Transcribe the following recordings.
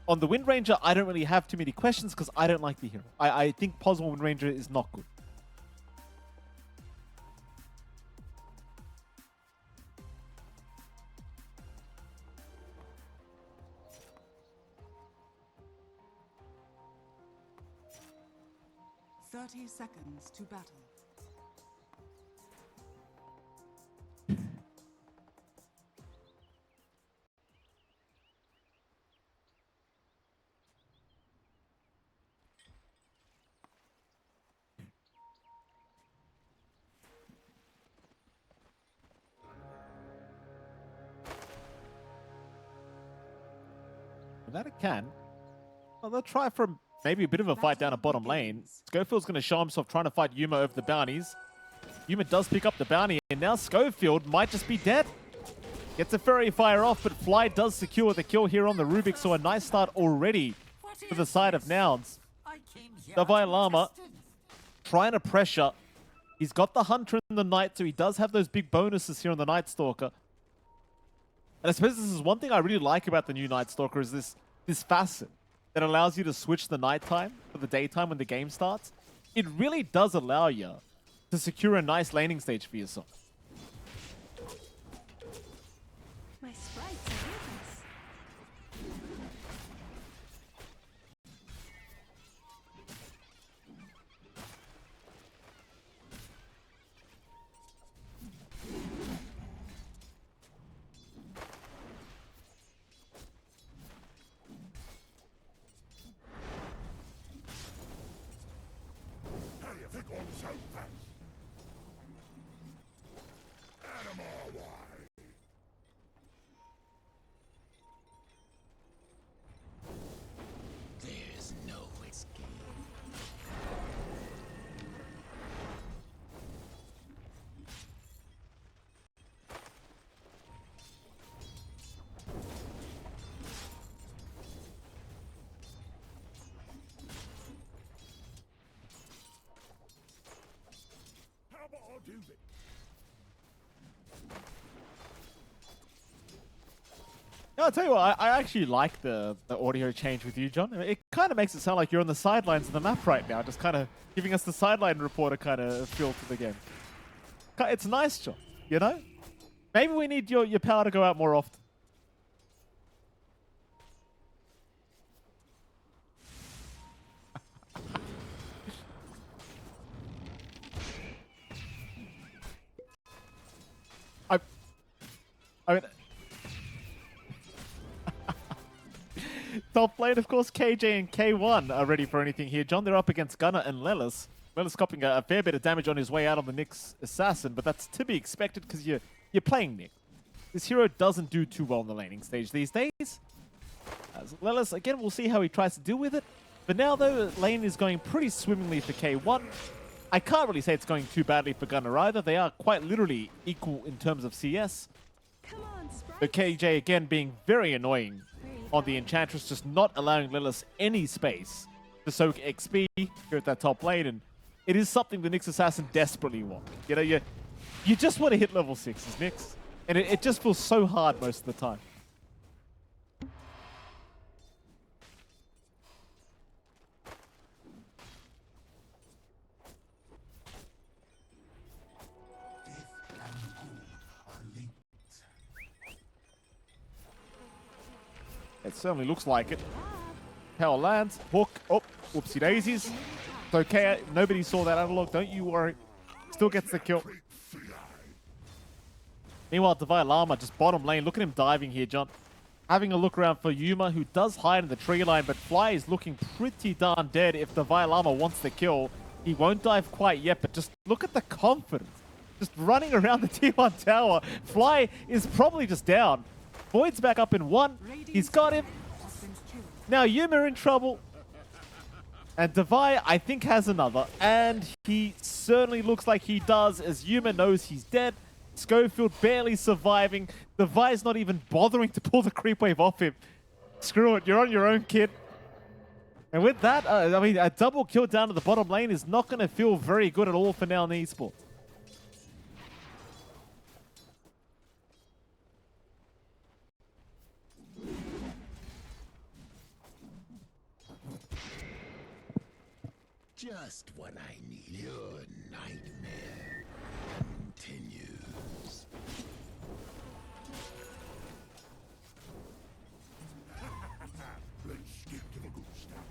On the Wind Ranger, I don't really have too many questions because I don't like the hero. I think Posmo Wind Ranger is not good. Thirty seconds to battle. That it can. Well, they'll try from maybe a bit of a fight down a bottom lane. Schofield's going to show himself trying to fight Yuma over the bounties. Yuma does pick up the bounty, and now Schofield might just be dead. Gets a Fairy Fire off, but Fly does secure the kill here on the Rubik, so a nice start already for the side of Nouns. Davai Lama trying to pressure. He's got the Hunter in the Knight, so he does have those big bonuses here on the Night Stalker. And I suppose this is one thing I really like about the new Night Stalker is this facet that allows you to switch the nighttime for the daytime when the game starts. It really does allow you to secure a nice laning stage for yourself. My sprites are with us. There's no escape. How about I do this? Yeah, I'll tell you what, I actually like the audio change with you, John. It kind of makes it sound like you're on the sidelines of the map right now, just kind of giving us the sideline reporter kind of feel to the game. It's nice, John, you know? Maybe we need your power to go out more often. I mean... Top lane, of course, KJ and K1 are ready for anything here. John, they're up against Gunnar and Lelis. Lelis copying a fair bit of damage on his way out on the Nyx Assassin, but that's to be expected because you're playing Nyx. This hero doesn't do too well in the laning stage these days. As Lelis, again, we'll see how he tries to deal with it. But now, though, lane is going pretty swimmingly for K1. I can't really say it's going too badly for Gunnar either. They are quite literally equal in terms of CS. Come on, sprites. But KJ, again, being very annoying on the Enchantress, just not allowing Lelis any space to soak XP here at that top lane. And it is something the Nyx Assassin desperately wants. You know, you just want to hit level 6s, Nyx. And it just feels so hard most of the time. It certainly looks like it. Power lands. Hook. Oh, whoopsie daisies. It's okay. Nobody saw that analog. Don't you worry. Still gets the kill. Meanwhile, Davai Lama just bottom lane. Look at him diving here, John. Having a look around for Yuma, who does hide in the tree line, but Fly is looking pretty darn dead. If Davai Lama wants the kill, he won't dive quite yet, but just look at the confidence. Just running around the T1 tower. Fly is probably just down. Void's back up in 1. He's got him. Now Yuma in trouble. And Davai, I think, has another. And he certainly looks like he does, as Yuma knows he's dead. Schofield barely surviving. Davai's not even bothering to pull the creep wave off him. Screw it, you're on your own, kid. And with that, I mean, a double kill down to the bottom lane is not going to feel very good at all for now in esports. Just what I need. Your nightmare continues. Let's skip to the good stuff.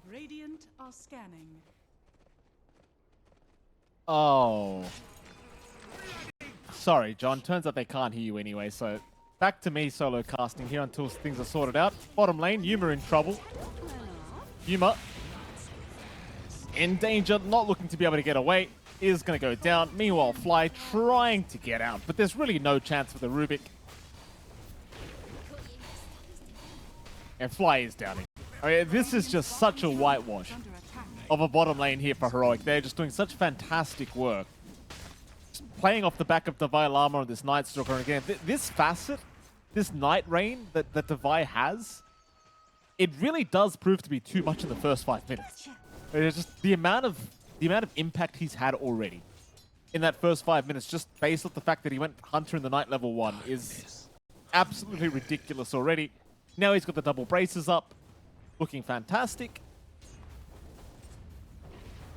Radiant are scanning. Oh. Sorry, John. Turns out they can't hear you anyway, so back to me solo casting here until things are sorted out. Bottom lane, Yuma in trouble. Yuma in danger, not looking to be able to get away, is going to go down. Meanwhile, Fly trying to get out, but there's really no chance for the Rubik. And Fly is downing. I mean, this is just such a whitewash Under attack. of a bottom lane here for Heroic. They're just doing such fantastic work. Just playing off the back of Divine Llama and this Night Stalker. And again, this facet, this Night Rain that Divine has, it really does prove to be too much in the first 5 minutes. It's just the amount of impact he's had already in that first 5 minutes, just based off the fact that he went Hunter in the Night level 1, is absolutely ridiculous already. Now he's got the double braces up, looking fantastic.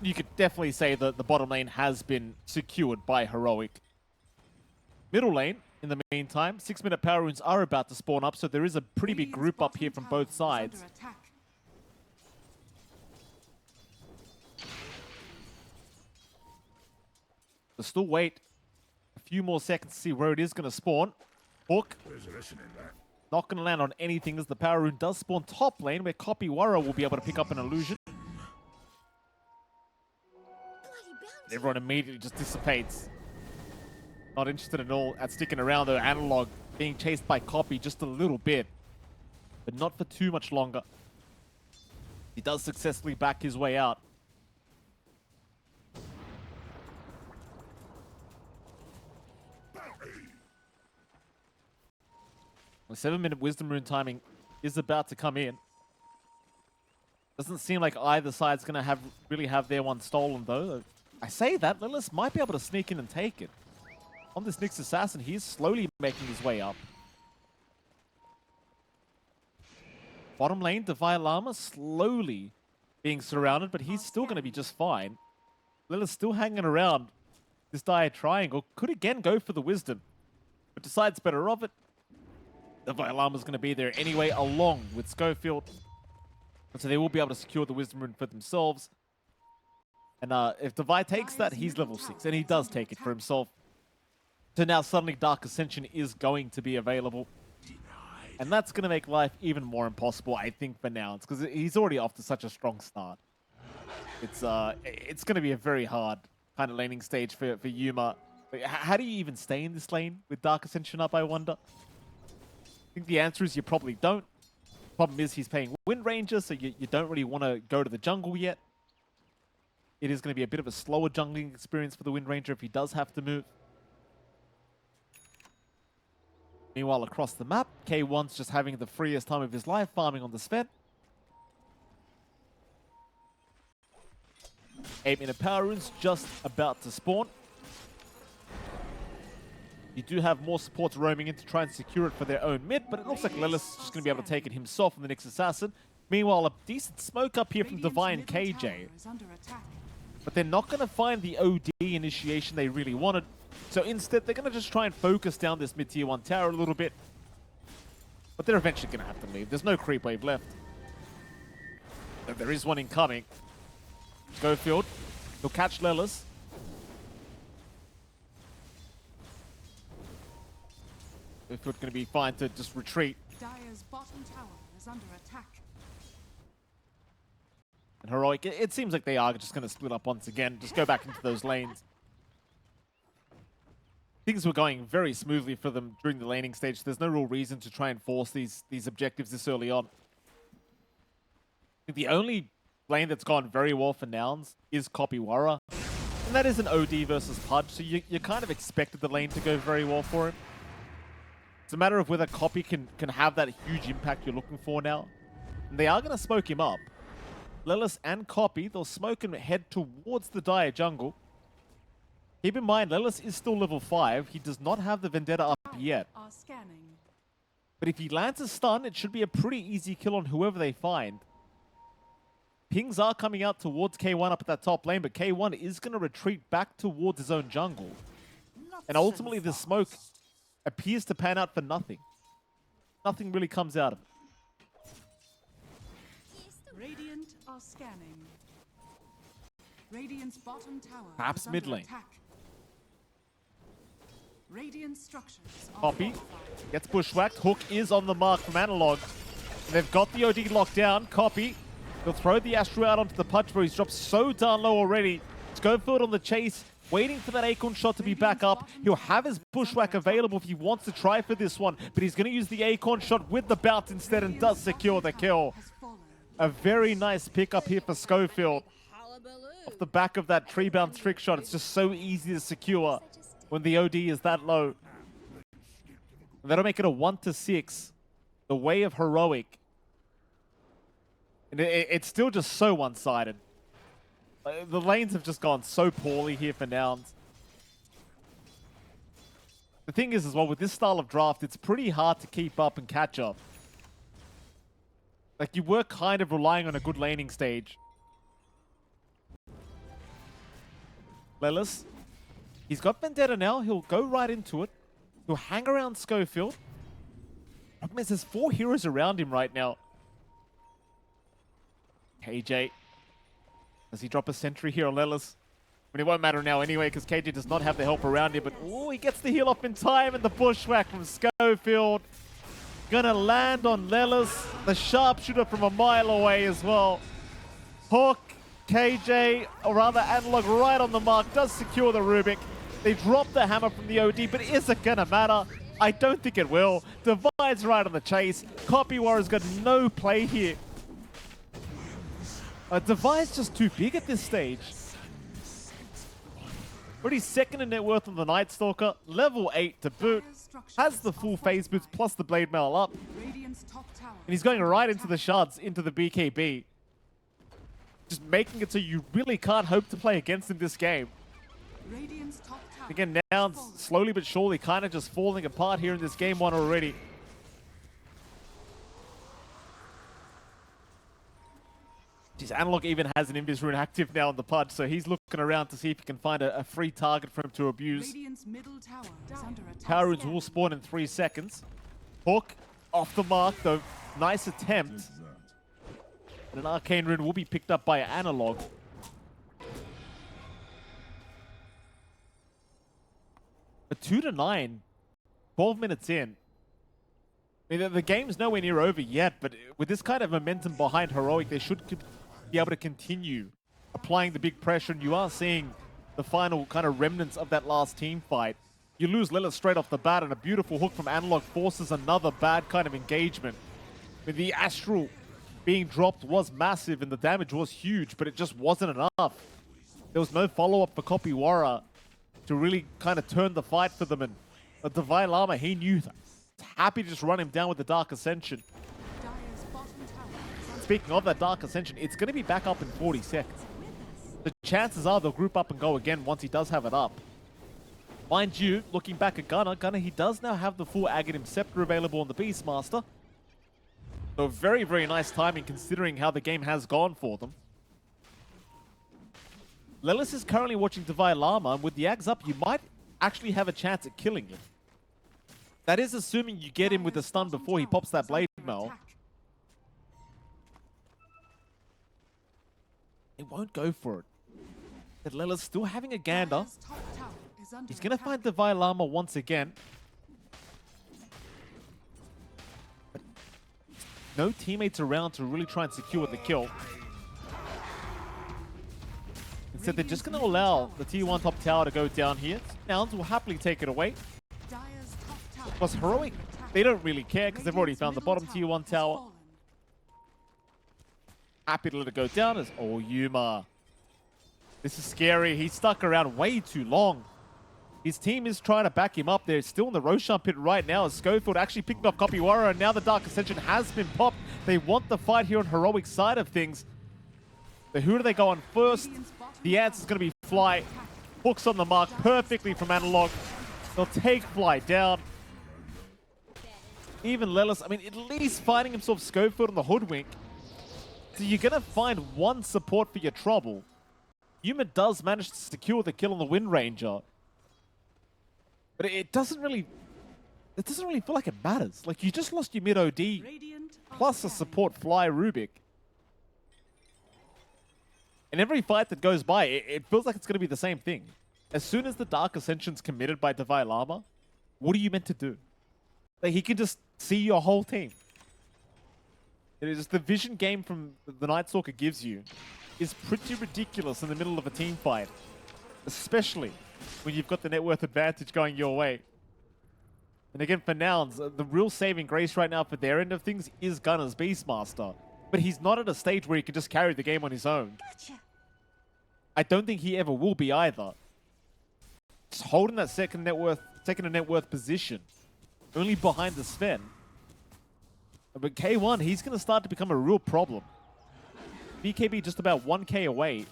You could definitely say that the bottom lane has been secured by Heroic. Middle lane, in the meantime, 6-minute power runes are about to spawn up, so there is a pretty big Radiant's group up here bottom from tower both is sides. under attack. But still wait a few more seconds to see where it is going to spawn. Hook, There's a lesson in that. not going to land on anything as the power rune does spawn top lane, where Copywara will be able to pick up an illusion. Everyone immediately just dissipates. Not interested at all at sticking around though. Analog being chased by Copy just a little bit, but not for too much longer. He does successfully back his way out. The 7-minute Wisdom Rune timing is about to come in. Doesn't seem like either side's going to really have their one stolen, though. I say that, Lilith might be able to sneak in and take it. On this Nyx Assassin, he is slowly making his way up. Bottom lane, Divine Llama slowly being surrounded, but he's still going to be just fine. Lilith still hanging around this dire triangle. Could again go for the Wisdom, but decides better of it. Divine Llama's going to be there anyway, along with Schofield. And so they will be able to secure the Wisdom Rune for themselves. And if Divine takes that, he's level 6, and he does take it for himself. So now suddenly Dark Ascension is going to be available. And that's going to make life even more impossible, I think, for Nouns, because he's already off to such a strong start. It's going to be a very hard kind of laning stage for Yuma. How do you even stay in this lane with Dark Ascension up, I wonder? I think the answer is you probably don't. Problem is he's paying Wind Ranger, so you don't really want to go to the jungle yet. It is going to be a bit of a slower jungling experience for the Wind Ranger if he does have to move. Meanwhile, across the map, K1's just having the freest time of his life farming on the Sven. 8-minute power runes just about to spawn. You do have more supports roaming in to try and secure it for their own mid, but it looks like Lilith's just going to be able to take it himself in the Nyx Assassin. Meanwhile, a decent smoke up here from Radiant's Divine middle KJ. tower is under attack. But they're not going to find the OD initiation they really wanted. So instead, they're going to just try and focus down this mid-tier 1 tower a little bit. But they're eventually going to have to leave. There's no creep wave left. But there is one incoming. Schofield. He'll catch Lelis. Schofield going to be fine to just retreat. Dire's bottom tower is under attack. And Heroic, it seems like they are just going to split up once again. Just go back into those lanes. Things were going very smoothly for them during the laning stage. There's no real reason to try and force these objectives this early on. I think the only lane that's gone very well for Nouns is Copywara. And that is an OD versus Pudge, so you kind of expected the lane to go very well for him. It's a matter of whether Copy can have that huge impact you're looking for now. And they are going to smoke him up. Lelis and Copy, they'll smoke and head towards the Dire jungle. Keep in mind, Lelis is still level 5. He does not have the Vendetta up yet. Are scanning. But if he lands a stun, it should be a pretty easy kill on whoever they find. Pings are coming out towards K1 up at that top lane, but K1 is going to retreat back towards his own jungle. And ultimately, the smoke appears to pan out for nothing. Nothing really comes out of it. Radiant are scanning. Radiant's bottom tower Perhaps is under mid lane. attack. Radiant structures are Copy. fortified. Gets bushwhacked. Hook is on the mark from Analog. They've got the OD locked down. Copy. He'll throw the Astro out onto the punch, but he's dropped so darn low already. Schofield on the chase, waiting for that Acorn shot to be back up. He'll have his bushwhack available if he wants to try for this one, but he's going to use the Acorn shot with the bounce instead and does secure the kill. Has fallen. A very nice pickup here for Schofield. Off the back of that tree bounce trick shot, it's just so easy to secure when the OD is that low. And that'll make it a 1-6. The way of Heroic. And it's still just so one-sided. The lanes have just gone so poorly here for Nouns. The thing is as well, with this style of draft, it's pretty hard to keep up and catch up. Like, you were kind of relying on a good laning stage. Lelis. He's got Vendetta now. He'll go right into it. He'll hang around Schofield. Problem is, there's 4 heroes around him right now. KJ. Does he drop a sentry here on Lelis? I mean, it won't matter now anyway, because KJ does not have the help around him. But, oh, he gets the heal off in time, and the bushwhack from Schofield. Gonna land on Lelis. The sharpshooter from a mile away as well. Hook, KJ, or rather Analog right on the mark, does secure the Rubik. They drop the hammer from the OD, but is it gonna matter? I don't think it will. Divide's right on the chase. Copy Warrior's got no play here. Divide's just too big at this stage. Already second in net worth on the Night Stalker. Level 8 to boot. Has the full phase boots plus the blade mail up. Radiant's top tower And he's going right into the shards, into the BKB. Just making it so you really can't hope to play against him this game. Radiant's top tower Again, Nouns slowly but surely kind of just falling apart here in this game 1 already. Jeez, Analog even has an Invis rune active now on the PUD, so he's looking around to see if he can find a free target for him to abuse. Radiant's middle tower is under attack. Power runes will spawn in 3 seconds. Hook off the mark, though. Nice attempt. And an Arcane rune will be picked up by Analog. But 2-9, 12 minutes in. I mean, the game's nowhere near over yet, but with this kind of momentum behind Heroic, they should be able to continue applying the big pressure, and you are seeing the final kind of remnants of that last team fight. You lose Lelis straight off the bat, and a beautiful hook from Analog forces another bad kind of engagement. I mean, the Astral being dropped was massive, and the damage was huge, but it just wasn't enough. There was no follow-up for Kopiwara to really kind of turn the fight for them, and the Divine Llama, he knew that. Happy to just run him down with the Dark Ascension. Dire's bottom tower is under Speaking of that Dark Ascension, it's going to be back up in 40 seconds. The chances are they'll group up and go again once he does have it up. Mind you, looking back at Gunnar, he does now have the full Aghanim Scepter available on the Beastmaster. So very, very nice timing considering how the game has gone for them. Lelis is currently watching Divine Llama, and with the Ags up, you might actually have a chance at killing him. That is assuming you get him with a stun before he pops that blade mail. It won't go for it. But Lelis still having a gander. Dire's top tower is under He's going to attack. find Divine Llama once again. But no teammates around to really try and secure the kill. Instead, they're just going to allow the Tier 1 top tower to go down here. Nouns will happily take it away. Dire's top tower Plus, is under Heroic, attack. they don't really care because they've already found the Radiant's bottom middle Tier 1 has tower. fallen. Happy to let it go down as Yuma. This is scary. He's stuck around way too long. His team is trying to back him up. They're still in the Roshan pit right now as Schofield actually picked off Kopiwara, and now the Dark Ascension has been popped. They want the fight here on Heroic side of things. So who do they go on first? The answer is going to be Fly. Hooks on the mark perfectly from Analog. They'll take Fly down. Even Lelis, I mean, at least finding himself Schofield on the Hoodwink. So you're going to find one support for your trouble. Yuma does manage to secure the kill on the Wind Ranger. But it doesn't really feel like it matters. Like, you just lost your mid OD Radiant are plus a scanning. support Fly Rubik. And every fight that goes by, it feels like it's going to be the same thing. As soon as the Dark Ascension's committed by Divine Llama, what are you meant to do? Like, he can just see your whole team. It is the vision game from the Night Stalker gives you is pretty ridiculous in the middle of a team fight. Especially when you've got the net worth advantage going your way. And again, for Nouns, the real saving grace right now for their end of things is Gunner's Beastmaster. But he's not at a stage where he can just carry the game on his own. Gotcha. I don't think he ever will be either. Just holding that second and net worth position. Only behind the Sven. But K1, he's going to start to become a real problem. BKB just about 1k away.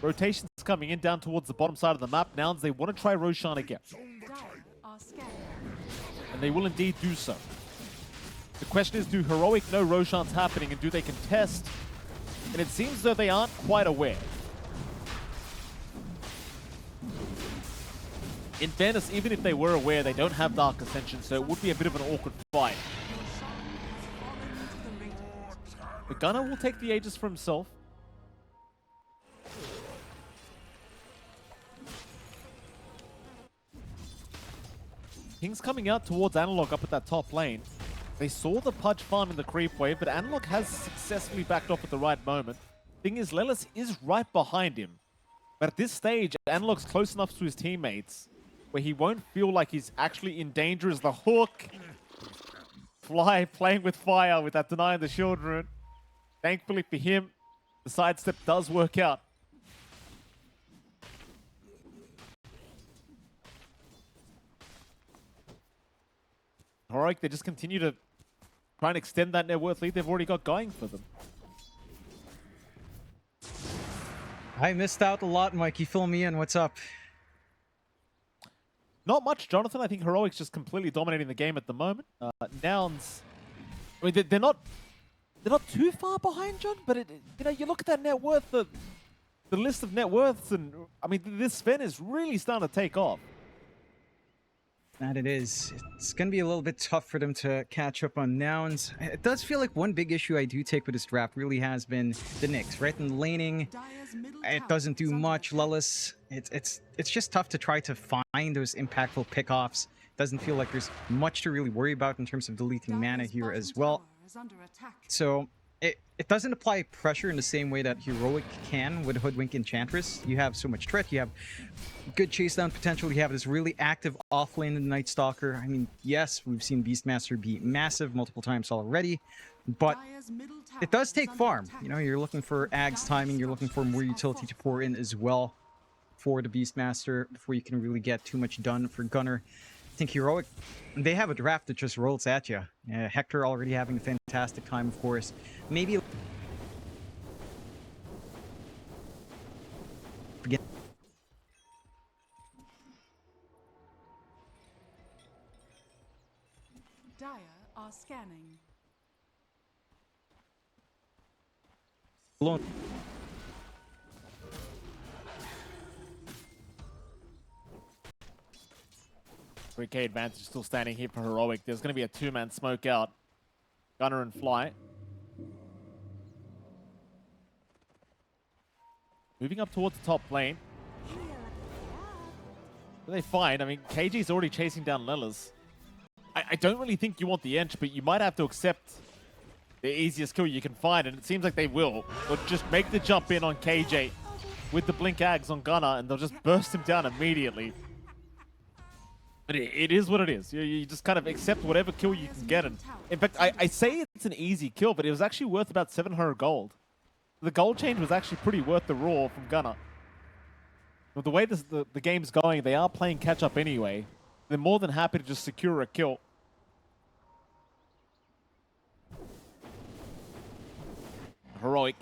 Rotations coming in down towards the bottom side of the map. Nouns, they want to try Roshan again. Dire are scanning. And they will indeed do so. The question is, do Heroic know Roshan's happening and do they contest? And it seems though they aren't quite aware. In fairness, even if they were aware, they don't have Dark Ascension, so it would be a bit of an awkward fight. Roshan has fallen into the Radiant. The Gunner will take the Aegis for himself. King's coming out towards Analog up at that top lane. They saw the Pudge farm in the creep wave, but Analog has successfully backed off at the right moment. Thing is, Lelis is right behind him. But at this stage, Analog's close enough to his teammates where he won't feel like he's actually in danger as the hook. Fly playing with fire with that denying the shield rune. Thankfully for him, the sidestep does work out. Heroic, they just continue to try and extend that net worth lead they've already got going for them. I missed out a lot, Mikey. Fill me in. What's up? Not much, Jonathan. I think Heroic's just completely dominating the game at the moment. Nouns, I mean, they're not too far behind, John. But you look at that net worth, the list of net worths, and I mean, this Sven is really starting to take off. That it is. It's going to be a little bit tough for them to catch up on Nouns. It does feel like one big issue I do take with this draft really has been the Nyx, right? And laning, Dire's middle it tower doesn't do is under much. attack. Lullis, it's just tough to try to find those impactful pickoffs. Doesn't feel like there's much to really worry about in terms of deleting mana Dire's here bottom as well. tower is under attack. So it doesn't apply pressure in the same way that Heroic can with Hoodwink Enchantress. You have so much threat, you have good chase down potential, you have this really active offlane in the Night Stalker. I mean, yes, we've seen Beastmaster be massive multiple times already, but Dire's middle tower it does is take under farm. attack. You know, you're looking for Ag's timing, you're looking for more utility to pour in as well for the Beastmaster before you can really get too much done for Gunner. I think Heroic, they have a draft that just rolls at you. Hector already having a fantastic time, of course. Maybe Dire are scanning. alone. K advantage still standing here for Heroic. There's going to be a two-man smoke out. Gunner and Fly. Moving up towards the top lane. They find, I mean, KG's already chasing down Lelis. I don't really think you want the Ench, but you might have to accept the easiest kill you can find, and it seems like they will. They'll just make the jump in on KJ with the Blink Ags on Gunner, and they'll just burst him down immediately. But it is what it is. You just kind of accept whatever kill you can get. And in fact, I say it's an easy kill, but it was actually worth about 700 gold. The gold change was actually pretty worth the raw from Gunner. With the way the game's going, they are playing catch-up anyway. They're more than happy to just secure a kill. Heroic.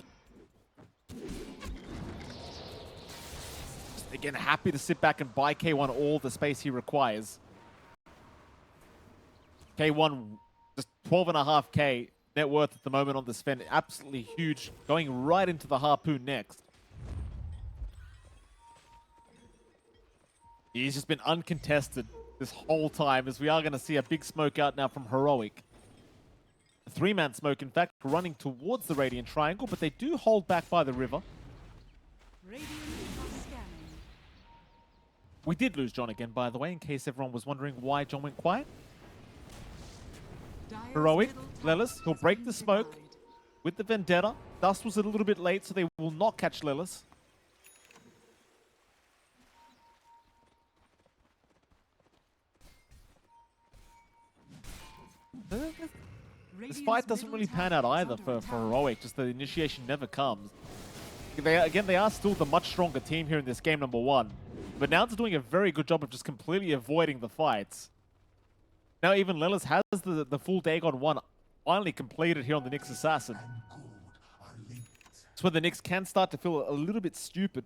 again, happy to sit back and buy K1 all the space he requires. K1, just 12.5k net worth at the moment on this Sven. Absolutely huge. Going right into the Harpoon next. He's just been uncontested this whole time, as we are going to see a big smoke out now from Heroic. A 3-man smoke, in fact, running towards the Radiant Triangle, but they do hold back by the river. Radiant are scanning. We did lose John again, by the way, in case everyone was wondering why John went quiet. Dire's Heroic, middle tower Lelis, he'll has break been the smoke denied. with the Vendetta. Dust was a little bit late, so they will not catch Lelis. This Radiant's fight doesn't middle really pan tower out is either under for attack. Heroic, just the initiation never comes. They are still the much stronger team here in this game, number one. But now they're doing a very good job of just completely avoiding the fights. Now even Lelis has the full Dagon 1 finally completed here on the Nyx Assassin. It's where the Nyx can start to feel a little bit stupid.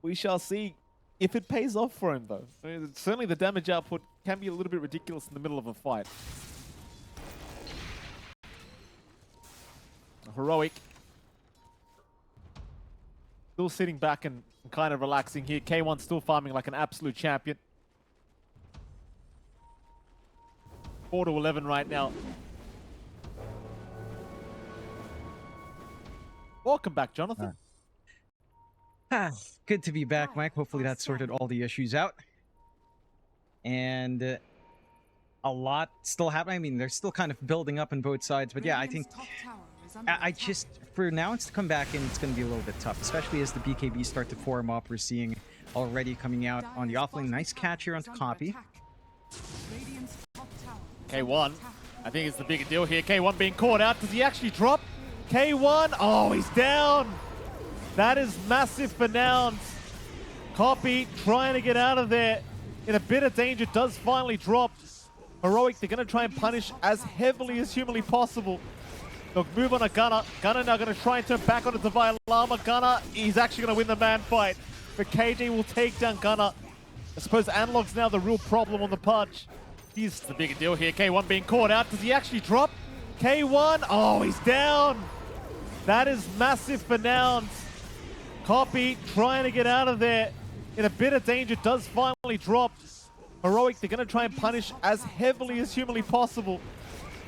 We shall see if it pays off for him, though. I mean, certainly the damage output can be a little bit ridiculous in the middle of a fight. Heroic. Still sitting back and kind of relaxing here. K1 still farming like an absolute champion. 4 to 11 right now. Welcome back, Jonathan. Good to be back, Mike. Hopefully that sorted all the issues out. And a lot still happening. I mean, they're still kind of building up on both sides. But yeah, I think Radiant's top tower is under I attack. just, for now, it's to come back in, it's going to be a little bit tough, especially as the BKB start to form up. We're seeing already coming out on the Dire's offlane. bottom Nice tower catch here is onto under Copy. attack. Radiant's top tower is under K1. attack. I think it's the bigger deal here. K1 being caught out. Does he actually drop? K1. Oh, he's down. That is massive for Nouns. Copy trying to get out of there. In a bit of danger. Does finally drop. Heroic, they're going to try and punish as heavily as humanly possible. They'll move on a Gunner. Gunner now going to try and turn back on a Divine Llama. Gunner, he's actually going to win the man fight. But KJ will take down Gunner. I suppose Analog's now the real problem on the punch. He's the bigger deal here. K1 being caught out. Does he actually drop? K1. Oh, he's down. That is massive for Nouns. Copy trying to get out of there. In a bit of danger. Does finally drop. Heroic, they're going to try and punish as heavily as humanly possible.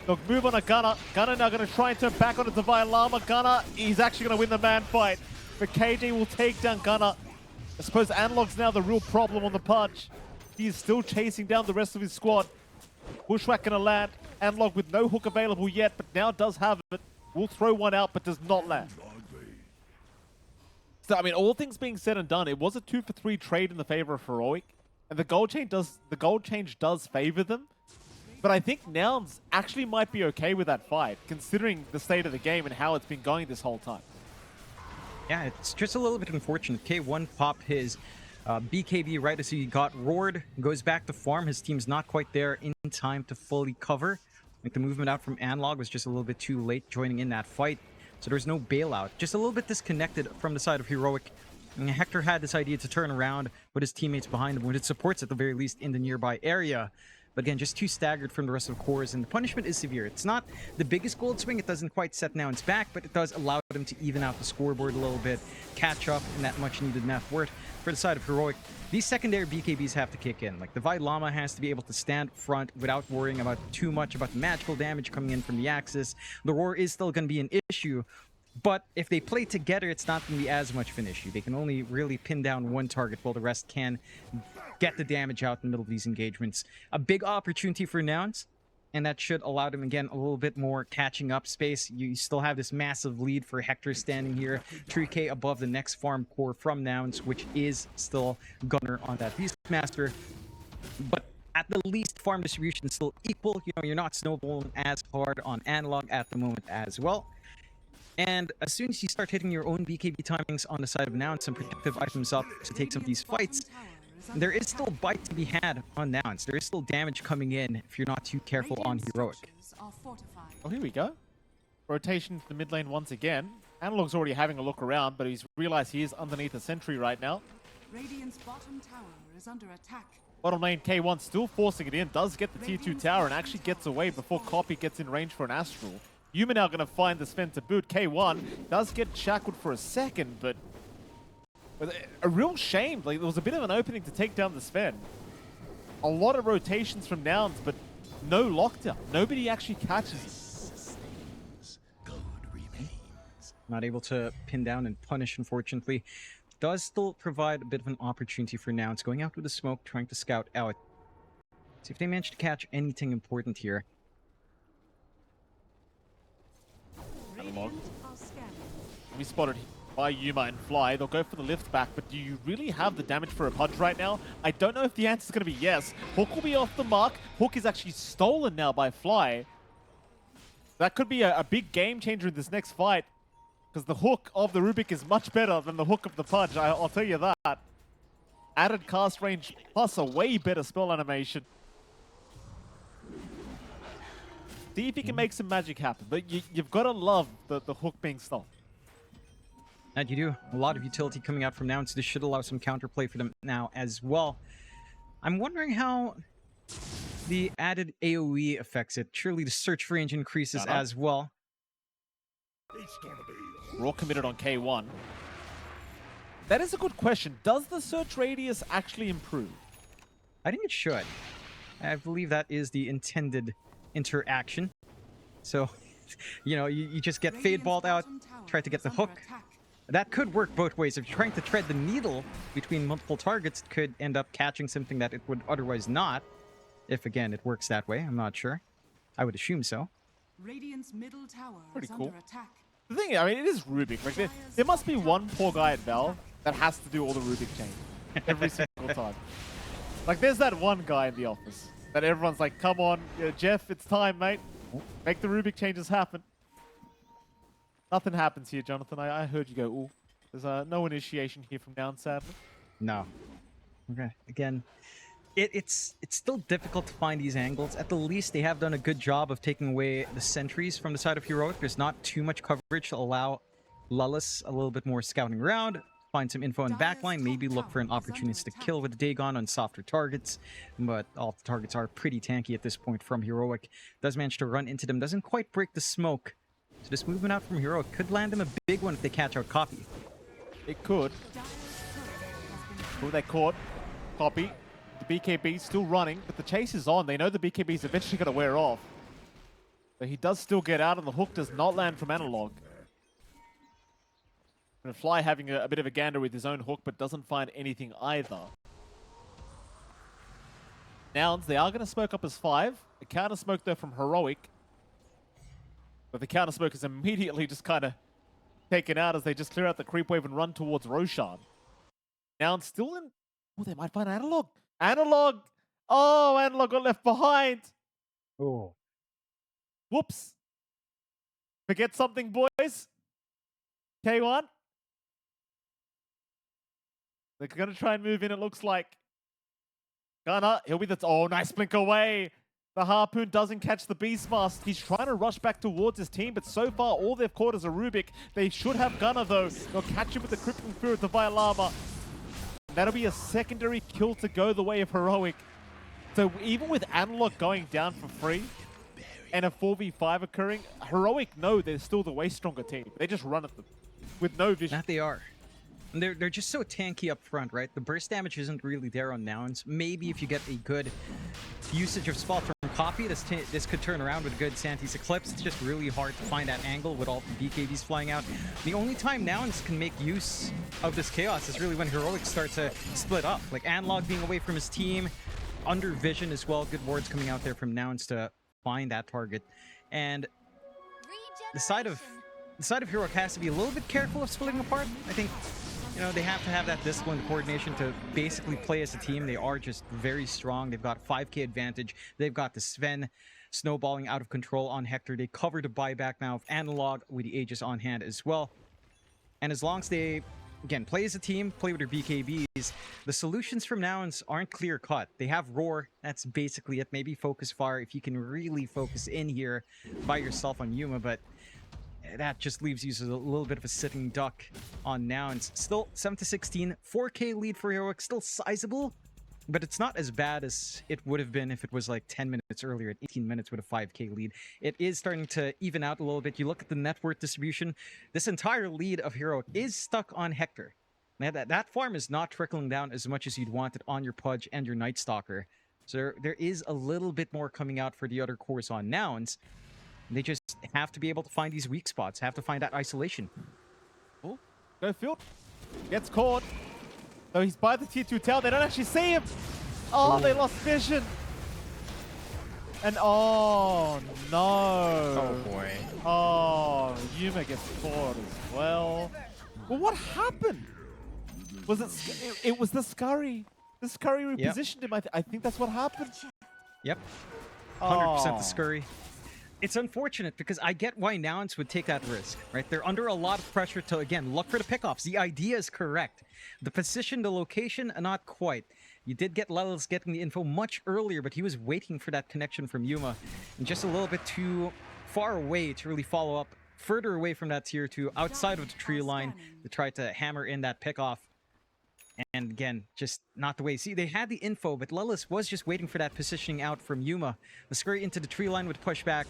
They'll move on a Gunner. Gunner now going to try and turn back on a Divine Llama. Gunner, he's actually going to win the man fight. But KJ will take down Gunner. I suppose Analog's now the real problem on the punch. He is still chasing down the rest of his squad. Bushwhack gonna land. Analog with no hook available yet, but now does have it. Will throw one out, but does not land. So, I mean, all things being said and done, it was a 2-for-3 trade in the favor of Heroic. And the gold change does favor them. But I think Nouns actually might be okay with that fight, considering the state of the game and how it's been going this whole time. Yeah, it's just a little bit unfortunate. K1 popped his BKB right as he got roared, goes back to farm. His team's not quite there in time to fully cover. Like the movement out from Analog was just a little bit too late joining in that fight. So there's no bailout. Just a little bit disconnected from the side of Heroic. And Hector had this idea to turn around, put his teammates behind him, with its supports at the very least in the nearby area. But again, just too staggered from the rest of the cores, and the punishment is severe. It's not the biggest gold swing, it doesn't quite set Nouns back, but it does allow them to even out the scoreboard a little bit, catch up in that much needed net worth. For the side of Heroic, these secondary BKBs have to kick in. Like, the Divine Llama has to be able to stand front without worrying about too much about the magical damage coming in from the Axis. The Roar is still going to be an issue, but if they play together, it's not going to be as much of an issue. They can only really pin down one target while the rest can get the damage out in the middle of these engagements. A big opportunity for Nouns, and that should allow them, again, a little bit more catching up space. You still have this massive lead for Hector standing here, 3k above the next farm core from Nouns, which is still Gunner on that Beastmaster. But at the least, farm distribution is still equal. You know, you're not snowballing as hard on Analog at the moment as well. And as soon as you start hitting your own BKB timings on the side of Nouns, some protective items up to take some of these fights, there is still bite to be had on Nouns. There is still damage coming in if you're not too careful on Heroic. Oh, here we go. Rotation to the mid lane once again. Analog's already having a look around, but he's realized he is underneath a sentry right now. Radiant's bottom tower is under attack. Bottom lane, K1 still forcing it in, does get the tier 2 tower and actually gets away before Copy gets in range for an Astral. Yuma now going to find the Sven to boot. K1 does get shackled for a second, but a real shame. Like, there was a bit of an opening to take down the Sven. A lot of rotations from Nouns, but no lockdown. Nobody actually catches it. Not able to pin down and punish, unfortunately. Does still provide a bit of an opportunity for Nouns. Going out with the smoke, trying to scout out. See if they manage to catch anything important here. Analog. Radiant are scanning. We spotted by Yuma and Fly. They'll go for the lift back, but do you really have the damage for a Pudge right now? I don't know if the answer is going to be yes. Hook will be off the mark. Hook is actually stolen now by Fly. That could be a big game changer in this next fight, because the hook of the Rubik is much better than the hook of the Pudge, I'll tell you that. Added cast range plus a way better spell animation. See if you can make some magic happen, but you've got to love the hook being stolen. And you do. A lot of utility coming out from Nouns. This should allow some counterplay for them now as well. I'm wondering how the added AoE affects it. Surely the search range increases as well. It's gonna be Raw committed on K1. That is a good question. Does the search radius actually improve? I think it should. I believe that is the intended interaction. So, you know, you just get fade balled out, try to get the hook. That could work both ways. If you're trying to thread the needle between multiple targets, it could end up catching something that it would otherwise not. If, again, it works that way. I'm not sure. I would assume so. Radiant's middle tower Pretty is cool. under attack. The thing, I mean, it is Rubik. Like, there must be one poor guy at Valve that has to do all the Rubik chain every single time. Like, there's that one guy in the office that everyone's like, come on, Jeff, it's time, mate. Make the Rubik changes happen. Nothing happens here, Jonathan. I heard you go, ooh. There's no initiation here from down, sadly. No. Okay. Again, it's still difficult to find these angles. At the least, they have done a good job of taking away the sentries from the side of Heroic. There's not too much coverage to allow Lullis a little bit more scouting around, find some info in the backline, maybe look for an opportunistic kill with the Dagon on softer targets. But all the targets are pretty tanky at this point from Heroic. Does manage to run into them, doesn't quite break the smoke. So this movement out from Heroic could land them a big one if they catch out Copy. It could. Who they caught? Copy. The BKB still running, but the chase is on. They know the BKB is eventually going to wear off. But he does still get out, and the hook does not land from Analog. And Fly having a bit of a gander with his own hook, but doesn't find anything either. Nouns, they are going to smoke up as 5. A counter smoke, though, from Heroic. But the counter smoke is immediately just kind of taken out as they just clear out the creep wave and run towards Roshan. Nouns still in... Oh, they might find Analog. Analog! Oh, Analog got left behind. Oh. Whoops. Forget something, boys. K1. They're going to try and move in, it looks like. Gunner, he'll be the... Oh, nice blink away. The Harpoon doesn't catch the Beastmaster. He's trying to rush back towards his team, but so far all they've caught is a Rubik. They should have Gunner, though. They'll catch him with the Crippling Fear of the Violama. That'll be a secondary kill to go the way of Heroic. So even with Analog going down for free and a 4v5 occurring, Heroic know they're still the way stronger team. They just run at them with no vision. That they are. And they're just so tanky up front, right? The burst damage isn't really there on Nouns. Maybe if you get a good usage of spot from Copy, this could turn around with a good Santi's Eclipse. It's just really hard to find that angle with all the BKBs flying out. The only time Nouns can make use of this chaos is really when Heroics start to split up. Like Analog being away from his team, under vision as well. Good wards coming out there from Nouns to find that target. And the side of Heroic has to be a little bit careful of splitting apart. I think, you know, they have to have that disciplined coordination to basically play as a team. They are just very strong. They've got 5k advantage. They've got the Sven snowballing out of control on Hector. They covered a buyback now of Analog with the Aegis on hand as well. And as long as they, again, play as a team, play with their BKBs, the solutions from Nouns aren't clear-cut. They have Roar. That's basically it. Maybe Focus Fire if you can really focus in here by yourself on Yuma, but that just leaves you as a little bit of a sitting duck on nouns. Still 7-16, 4K lead for Heroic, still sizable, but it's not as bad as it would have been if it was like 10 minutes earlier at 18 minutes with a 5K lead. It is starting to even out a little bit. You look at the net worth distribution, this entire lead of Heroic is stuck on Hector. Now that farm is not trickling down as much as you'd want it on your Pudge and your Night Stalker. So there is a little bit more coming out for the other cores on nouns. They just have to be able to find these weak spots, have to find that isolation. Oh, go field. Gets caught. So he's by the tier 2 tower. They don't actually see him. Oh, they lost vision. And oh no. Oh boy. Oh, Yuma gets caught as well. Well, what happened? Was it was the Scurry. The Scurry repositioned him. I think that's what happened. Yep. 100% the Oh. Scurry. It's unfortunate because I get why nouns would take that risk, right? They're under a lot of pressure to, again, look for the pickoffs. The idea is correct. The position, the location, not quite. You did get Lelis getting the info much earlier, but he was waiting for that connection from Yuma. And just a little bit too far away to really follow up, further away from that tier 2, outside of the tree line, to try to hammer in that pickoff. And again, just not the way. See, they had the info, but Lelis was just waiting for that positioning out from Yuma. The Scurry into the tree line with pushback,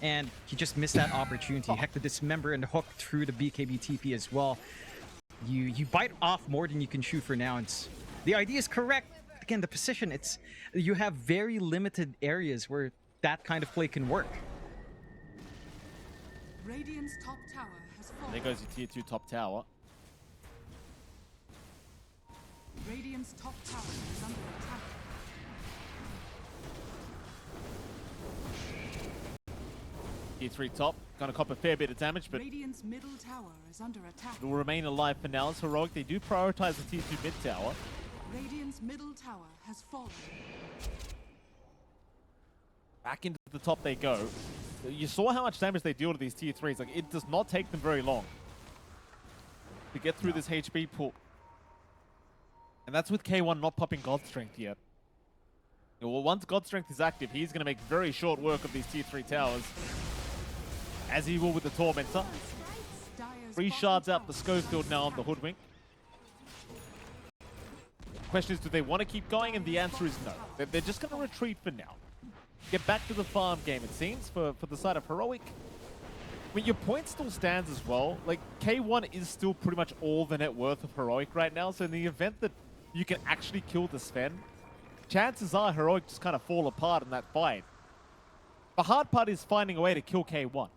and he just missed that opportunity. Heck, the Dismember and the hook through the BKB TP as well. You bite off more than you can chew for nouns. The idea is correct. Again, the position, you have very limited areas where that kind of play can work. Radiant's top tower has fallen. There goes your tier 2 top tower. Radiant's top tower is under attack. Tier 3 top. Gonna cop a fair bit of damage, but Radiant's middle tower is under attack. will remain alive for now. As Heroic, they do prioritize the tier 2 mid tower. Radiant's middle tower has fallen. Back into the top they go. You saw how much damage they deal to these tier 3s. Like, it does not take them very long to get through this HP pool. And that's with K1 not popping God Strength yet. Well, once God Strength is active, he's going to make very short work of these tier 3 towers. As he will with the Tormentor. Dire's 3 bottom shards out the tower Schofield now on the Hoodwink. Question is, do they want to keep going? And the answer is no. They're just going to retreat for now. Get back to the farm game, it seems, for the side of Heroic. I mean, your point still stands as well. Like, K1 is still pretty much all the net worth of Heroic right now. So in the event that you can actually kill the Sven, chances are Heroic just kind of fall apart in that fight. The hard part is finding a way to kill K1.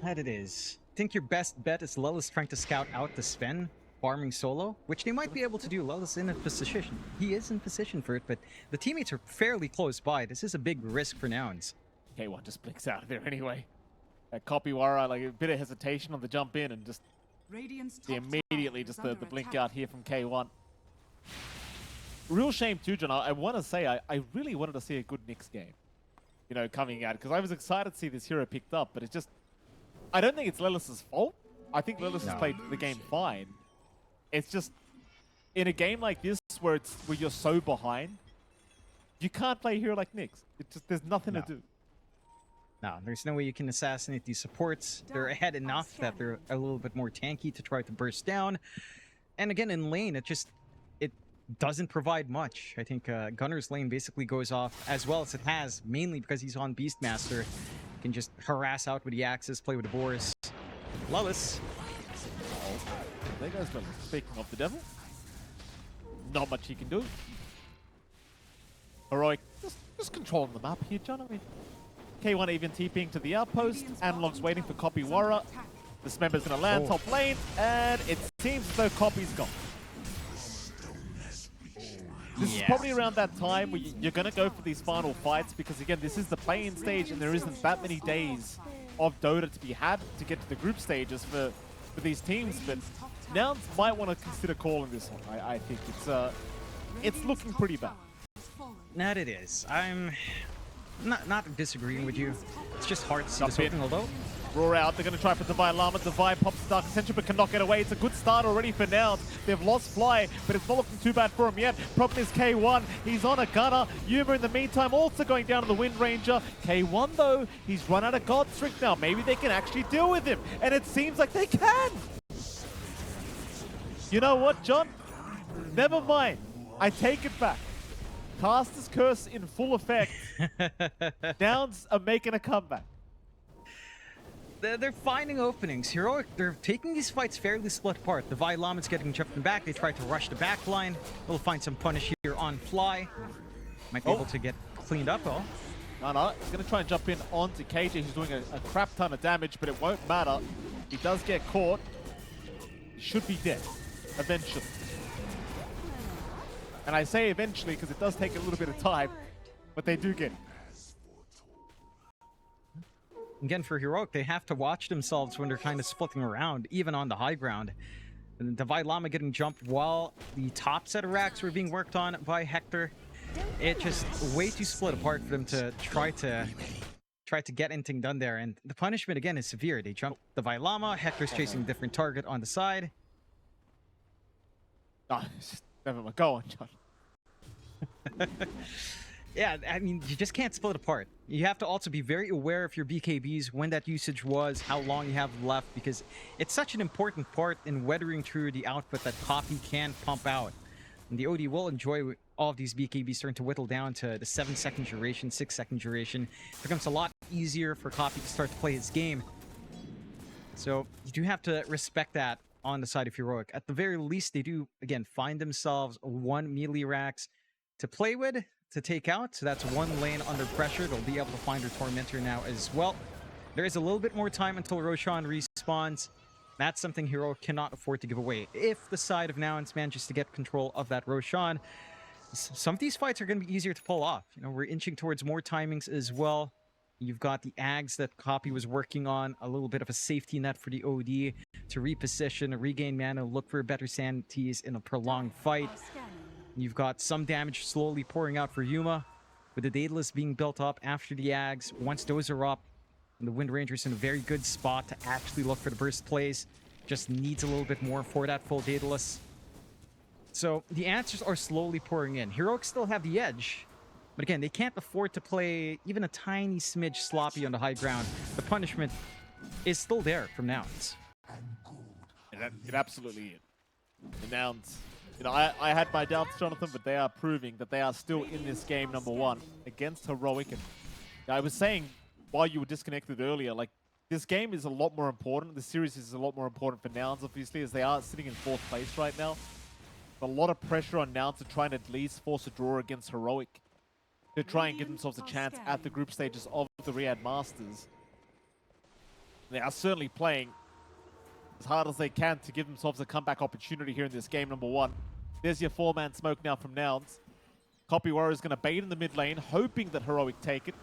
That it is. I think your best bet is Lelis trying to scout out the Sven, farming solo, which they might be able to do. Lelis in a position. He is in position for it, but the teammates are fairly close by. This is a big risk for nouns. K1 just blinks out of there anyway. That Kopiwara, like a bit of hesitation on the jump in and just Radiant's top immediately tower just is the under blink attack. out here from K1. Real shame too, John. I want to say I really wanted to see a good Knicks game, you know, coming out, because I was excited to see this hero picked up, but it's just, I don't think it's Lelis' fault. I think Lelis has played the game fine. It's just, in a game like this where you're so behind, you can't play a hero like Knicks. It's just, there's nothing to do. No, there's no way you can assassinate these supports. They're ahead enough that they're a little bit more tanky to try to burst down. And again, in lane, it doesn't provide much. I think Gunner's lane basically goes off as well as it has, mainly because he's on Beastmaster. Can just harass out with the axes, play with the Boris. Lelis. There goes Lelis. Speaking of the devil, not much he can do. Heroic just controlling the map here, John. I mean, K1 even TPing to the outpost. Analog's waiting for Kopiwara. This member's gonna land top lane, and it seems as though Copy's gone. This is probably around that time where you're going to go for these final fights, because again, this is the play-in stage and there isn't that many days of Dota to be had to get to the group stages for these teams. But Nouns might want to consider calling this one. I think it's looking pretty bad. That it is. I'm not disagreeing with you. It's just hard to see this opening, although Roar out. They're going to try for Divine Llama. Divine pops the Dark Ascension but cannot get away. It's a good start already for Nouns. They've lost Fly, but it's not looking too bad for him yet. Problem is K1. He's on a gunner. Yuma in the meantime also going down to the Wind Ranger. K1 though, he's run out of God Strength now. Maybe they can actually deal with him. And it seems like they can. You know what, John? Never mind. I take it back. Caster's Curse in full effect. Nouns are making a comeback. They're finding openings. Heroic, they're taking these fights fairly split apart. The Vi Llama's getting jumped in back. They try to rush the back line. They'll find some punish here on Fly. Might be able to get cleaned up, though. No, he's going to try and jump in onto KJ, who's doing a crap ton of damage, but it won't matter. He does get caught. He should be dead, eventually. And I say eventually because it does take a little bit of time, but they do get it. Again, for Heroic, they have to watch themselves when they're kind of splitting around, even on the high ground. And the Vi Llama getting jumped while the top set of racks were being worked on by Hector. It's just way too split apart for them to try to get anything done there. And the punishment, again, is severe. They jump the Vi Llama, Hector's chasing a different target on the side. Never mind. Go on, John. Yeah, I mean, you just can't split apart. You have to also be very aware of your BKBs, when that usage was, how long you have left, because it's such an important part in weathering through the output that Copy can pump out. And the OD will enjoy all of these BKBs starting to whittle down to the 7-second duration, 6-second duration. It becomes a lot easier for Copy to start to play his game. So you do have to respect that on the side of Heroic. At the very least, they do, again, find themselves one melee racks to play with, to take out. So that's one lane under pressure. They'll be able to find their Tormentor now as well. There is a little bit more time until Roshan respawns. That's something Hero cannot afford to give away. If the side of Nouns manages to get control of that Roshan, some of these fights are going to be easier to pull off. You know, we're inching towards more timings as well. You've got the Ags that Copy was working on, a little bit of a safety net for the OD to reposition, regain mana, look for better sanities in a prolonged fight. You've got some damage slowly pouring out for Yuma, with the Daedalus being built up after the Ags. Once those are up, and the Wind Ranger's in a very good spot to actually look for the burst plays. Just needs a little bit more for that full Daedalus. So the answers are slowly pouring in. Heroics still have the edge, but again, they can't afford to play even a tiny smidge sloppy on the high ground. The punishment is still there from Nouns. It absolutely is. The Nouns. You know, I had my doubts, Jonathan, but they are proving that they are still in this game, number one, against Heroic. And I was saying, while you were disconnected earlier, like, this game is a lot more important. The series is a lot more important for Nouns, obviously, as they are sitting in 4th place right now. A lot of pressure on Nouns to try and at least force a draw against Heroic, to try and give themselves a chance at the group stages of the Riyadh Masters. They are certainly playing as hard as they can to give themselves a comeback opportunity here in this game, number one. There's your 4-man smoke now from Nouns. Copy Warrior is going to bait in the mid lane, hoping that Heroic take it.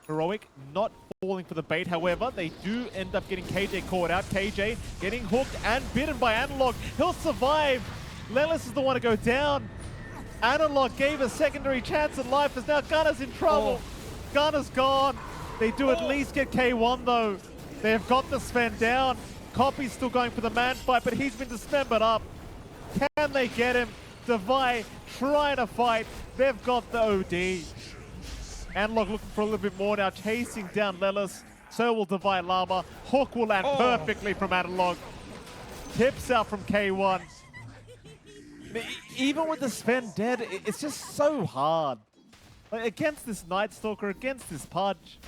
Heroic not falling for the bait, however, they do end up getting KJ caught out. KJ getting hooked and bitten by Analog. He'll survive. Lelis is the one to go down. Analog gave a secondary chance at life, as now Gunner's in trouble. Gunner's gone. They do at least get K1 though. They've got the Sven down. Copy's still going for the man fight, but he's been dismembered up. Can they get him? Devi trying to fight. They've got the OD. Analog looking for a little bit more now, chasing down Lelis. So will Devi Llama. Hook will land perfectly from Analog. Tips out from K1. Even with the Sven dead, it's just so hard. Like, against this Night Stalker, against this Pudge,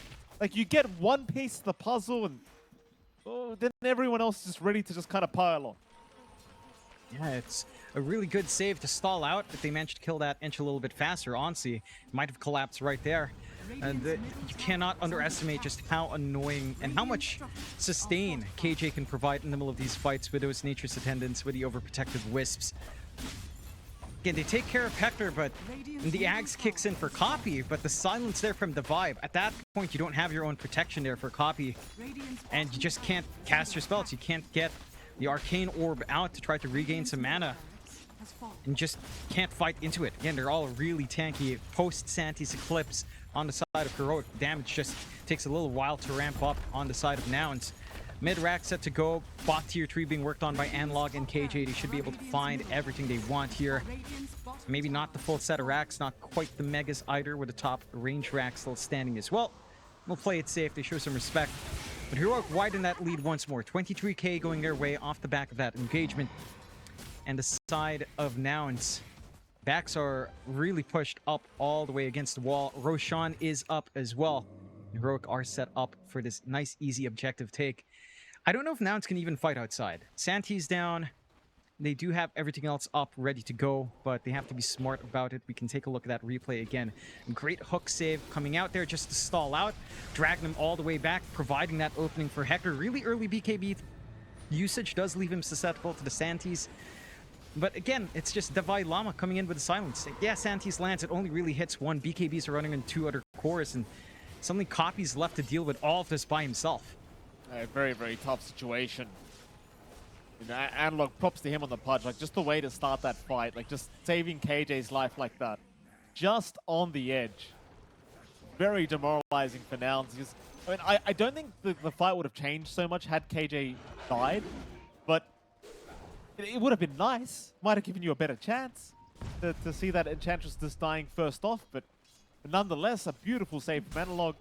like, you get one piece of the puzzle and then everyone else is just ready to just kind of pile on. Yeah, it's a really good save to stall out. If they managed to kill that inch a little bit faster, Onsi might have collapsed right there. And you cannot underestimate just how annoying and how much sustain KJ can provide in the middle of these fights with those Nature's Attendants, with the overprotective Wisps. Again, they take care of Hector, but the Axe kicks in for Copy, but the silence there from the Vibe. At that point, you don't have your own protection there for Copy, and you just can't cast your spells. You can't get the Arcane Orb out to try to regain some mana, and just can't fight into it. Again, they're all really tanky. Post Santi's Eclipse on the side of Heroic. Damage just Takes a little while to ramp up on the side of nouns. Mid-rack set to go. Bot tier 3 being worked on by Analog and KJ. They should be able to find everything they want here. Maybe not the full set of racks, not quite the megas either, with the top range rack still standing as well. We'll play it safe. They show some respect. But Heroic widen that lead once more. 23k going their way off the back of that engagement. And the side of nouns, backs are really pushed up all the way against the wall. Roshan is up as well. Heroic are set up for this nice, easy objective take. I don't know if nouns can even fight outside. Santi's down. They do have everything else up, ready to go, but they have to be smart about it. We can take a look at that replay again. Great hook save coming out there just to stall out, dragging him all the way back, providing that opening for Hector. Really early BKB usage does leave him susceptible to the Santis. But again, it's just Davai Lama coming in with the silence. Yeah, Santis lands, it only really hits one. BKBs are running in 2 other cores, and suddenly Copy's left to deal with all of this by himself. A very, very tough situation. You know, Analog, props to him on the pudge. Like, just the way to start that fight. Like, just saving KJ's life like that. Just on the edge. Very demoralizing for Nouns. Because, I mean, I don't think the fight would have changed so much had KJ died. But it would have been nice. Might have given you a better chance to see that Enchantress just dying first off. But nonetheless, a beautiful save from Analog.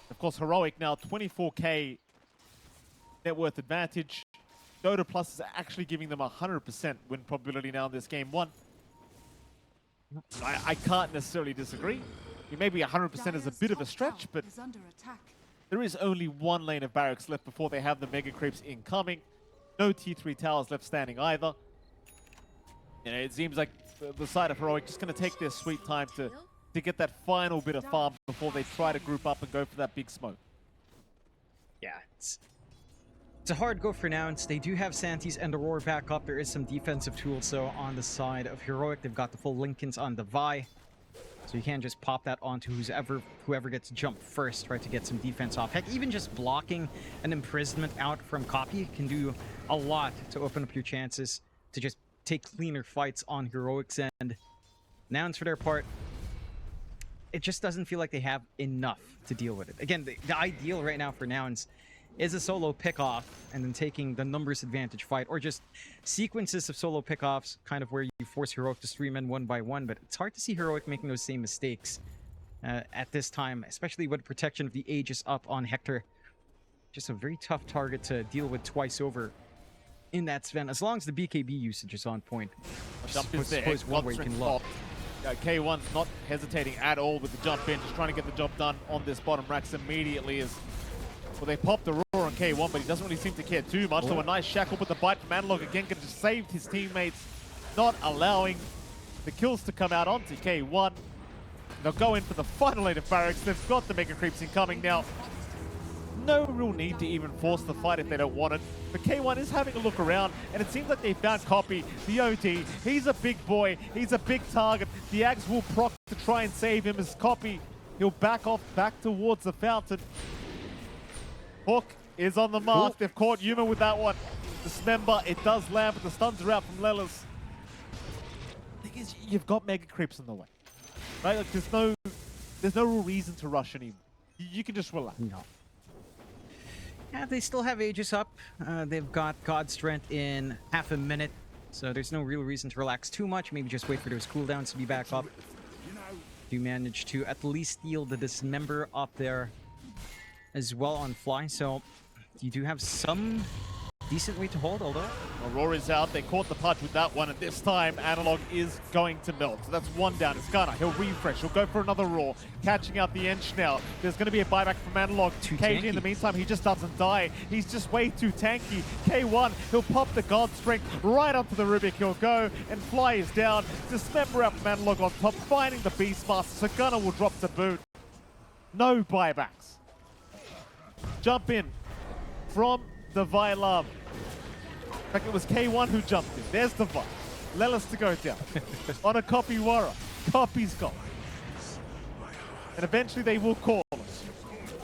Of course, Heroic now 24k net worth advantage. Dota Plus is actually giving them 100% win probability now in this game 1. I can't necessarily disagree. Maybe 100% is a bit of a stretch, but there is only 1 lane of barracks left before they have the mega creeps incoming. No T3 towers left standing either. You know, it seems like the side of Heroic just going to take their sweet time to get that final bit of farm before they try to group up and go for that big smoke. Yeah, it's a hard go for Nouns. They do have Santis and Aurora back up. There is some defensive tools, though, on the side of Heroic. They've got the full Lincolns on the Vi. So you can't just pop that onto whoever gets jumped first, right, to get some defense off. Heck, even just blocking an imprisonment out from Copy can do a lot to open up your chances to just take cleaner fights on Heroic's end. Nouns, for their part, it just doesn't feel like they have enough to deal with it. Again, the ideal right now for Nouns is a solo pick-off and then taking the numbers advantage fight, or just sequences of solo pick-offs, kind of where you force Heroic to stream in one by one, but it's hard to see Heroic making those same mistakes at this time, especially with protection of the Aegis up on Hector. Just a very tough target to deal with twice over in that Sven, as long as the BKB usage is on point. Jump is there. One where you can lock. K1's not hesitating at all with the jump in, just trying to get the job done on this bottom racks immediately. As well, they popped the roar on K1, but he doesn't really seem to care too much. So a nice shackle with the bite from Analog again, could have saved his teammates, not allowing the kills to come out onto K1. They'll go in for the final lane of barracks. They've got the mega creeps incoming now. No real need to even force the fight if they don't want it. But K1 is having a look around, and it seems like they found Copy, the OD. He's a big boy. He's a big target. The Ags will proc to try and save him as Copy. He'll back off back towards the fountain. Hook is on the mark. They've caught Yuma with that one. Dismember, it does land, but the stuns are out from Lelas. The thing is, you've got mega creeps in the way. Right? Like, there's no real reason to rush anymore. You can just relax. No. Yeah, they still have Aegis up. They've got God Strength in half a minute, so there's no real reason to relax too much. Maybe just wait for those cooldowns to be back up. You manage to at least steal the Dismember up there as well on Fly, so you do have some decent way to hold, although Aurora's out. They caught the punch with that one, and this time Analog is going to melt. So that's one down. It's Gunner. He'll refresh. He'll go for another roar. Catching out the Ench now. There's going to be a buyback from Analog. KJ in the meantime, he just doesn't die. He's just way too tanky. K1, he'll pop the God Strength right onto the Rubik. He'll go, and Fly is down. Dismember out from Analog on top, finding the Beastmaster. So Gunner will drop to boot. No buybacks. Jump in from the Vailam. In fact, it was K1 who jumped in. There's the Vi. Lelas to go down. On a Copy Wara. Copy's gone. And eventually they will call it.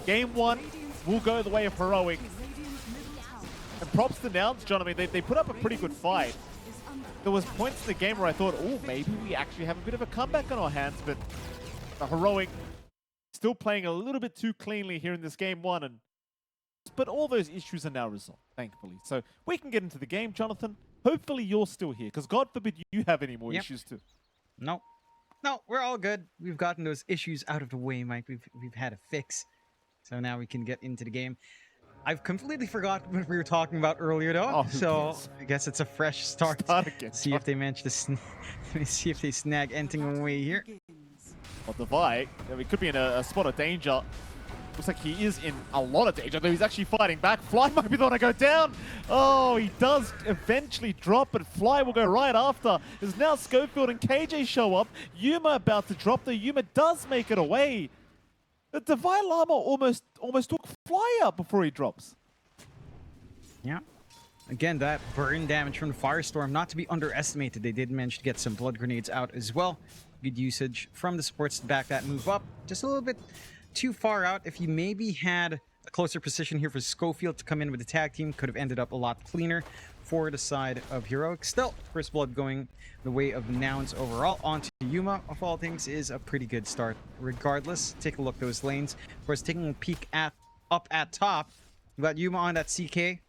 Game 1 will go the way of Heroic. And props to Nouns, John. I mean, they put up a pretty good fight. There was points in the game where I thought, oh, maybe we actually have a bit of a comeback on our hands, but the Heroic still playing a little bit too cleanly here in this game one, but all those issues are now resolved, thankfully. So we can get into the game, Jonathan. Hopefully you're still here, because God forbid you have any more issues too. No, we're all good. We've gotten those issues out of the way, Mike. We've had a fix, so now we can get into the game. I've completely forgotten what we were talking about earlier, though. Oh, so I guess it's a fresh start. Again, See if they manage to see if they snag anything away here. Well, Devi, he could be in a spot of danger. Looks like he is in a lot of danger, though he's actually fighting back. Fly might be the one to go down. Oh, he does eventually drop, but Fly will go right after. There's now Schofield and KJ show up. Yuma about to drop, though. Yuma does make it away. The Devi Llama almost took Fly out before he drops. Yeah. Again, that burn damage from the Firestorm, not to be underestimated. They did manage to get some blood grenades out as well. Good usage from the supports to back that move up. Just a little bit too far out. If you maybe had a closer position here for Schofield to come in with the tag team, could have ended up a lot cleaner for the side of Heroic. Still, first blood going the way of nouns overall. Onto Yuma, of all things, is a pretty good start regardless. Take a look at those lanes. Of course, taking a peek up at top, we got Yuma on that CK,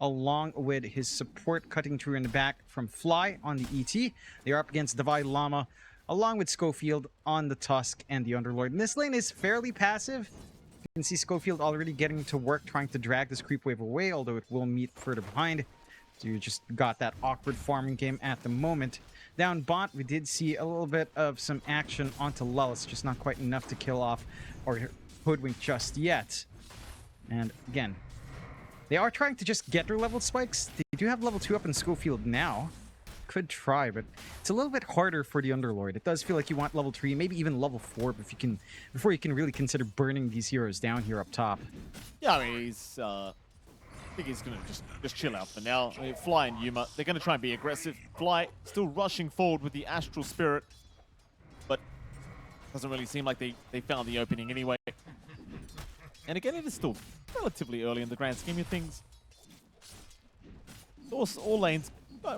along with his support cutting through in the back from Fly on the ET. They're up against Devi Llama, along with Schofield on the Tusk and the Underlord. And this lane is fairly passive. You can see Schofield already getting to work trying to drag this creep wave away, although it will meet further behind. So you just got that awkward farming game at the moment. Down bot, we did see a little bit of some action onto Lullis, just not quite enough to kill off or hoodwink just yet. And again, they are trying to just get their level spikes. They do have level 2 up in Schofield now. Could try, but it's a little bit harder for the Underlord. It does feel like you want level 3, maybe even level 4 before you can really consider burning these heroes down here up top. Yeah, I mean, I think he's going to just chill out for now. I mean, Fly and Yuma, they're going to try and be aggressive. Fly still rushing forward with the Astral Spirit, but doesn't really seem like they found the opening anyway. And again, it is still relatively early in the grand scheme of things. All lanes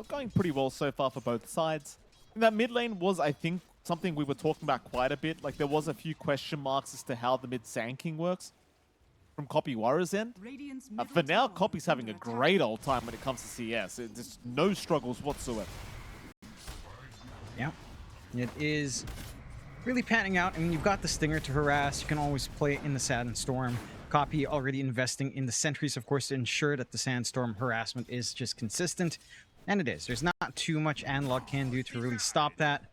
going pretty well so far for both sides. And that mid lane was, I think, something we were talking about quite a bit. Like, there was a few question marks as to how the mid Sanking works from Copy Warriors end. For now, Copy's having a great old time when it comes to CS. There's no struggles whatsoever. Yeah, it is really panning out. I mean, you've got the Stinger to harass. You can always play in the Sandstorm. Copy already investing in the sentries, of course, to ensure that the Sandstorm harassment is just consistent. And it is. There's not too much Analog can do to really stop that.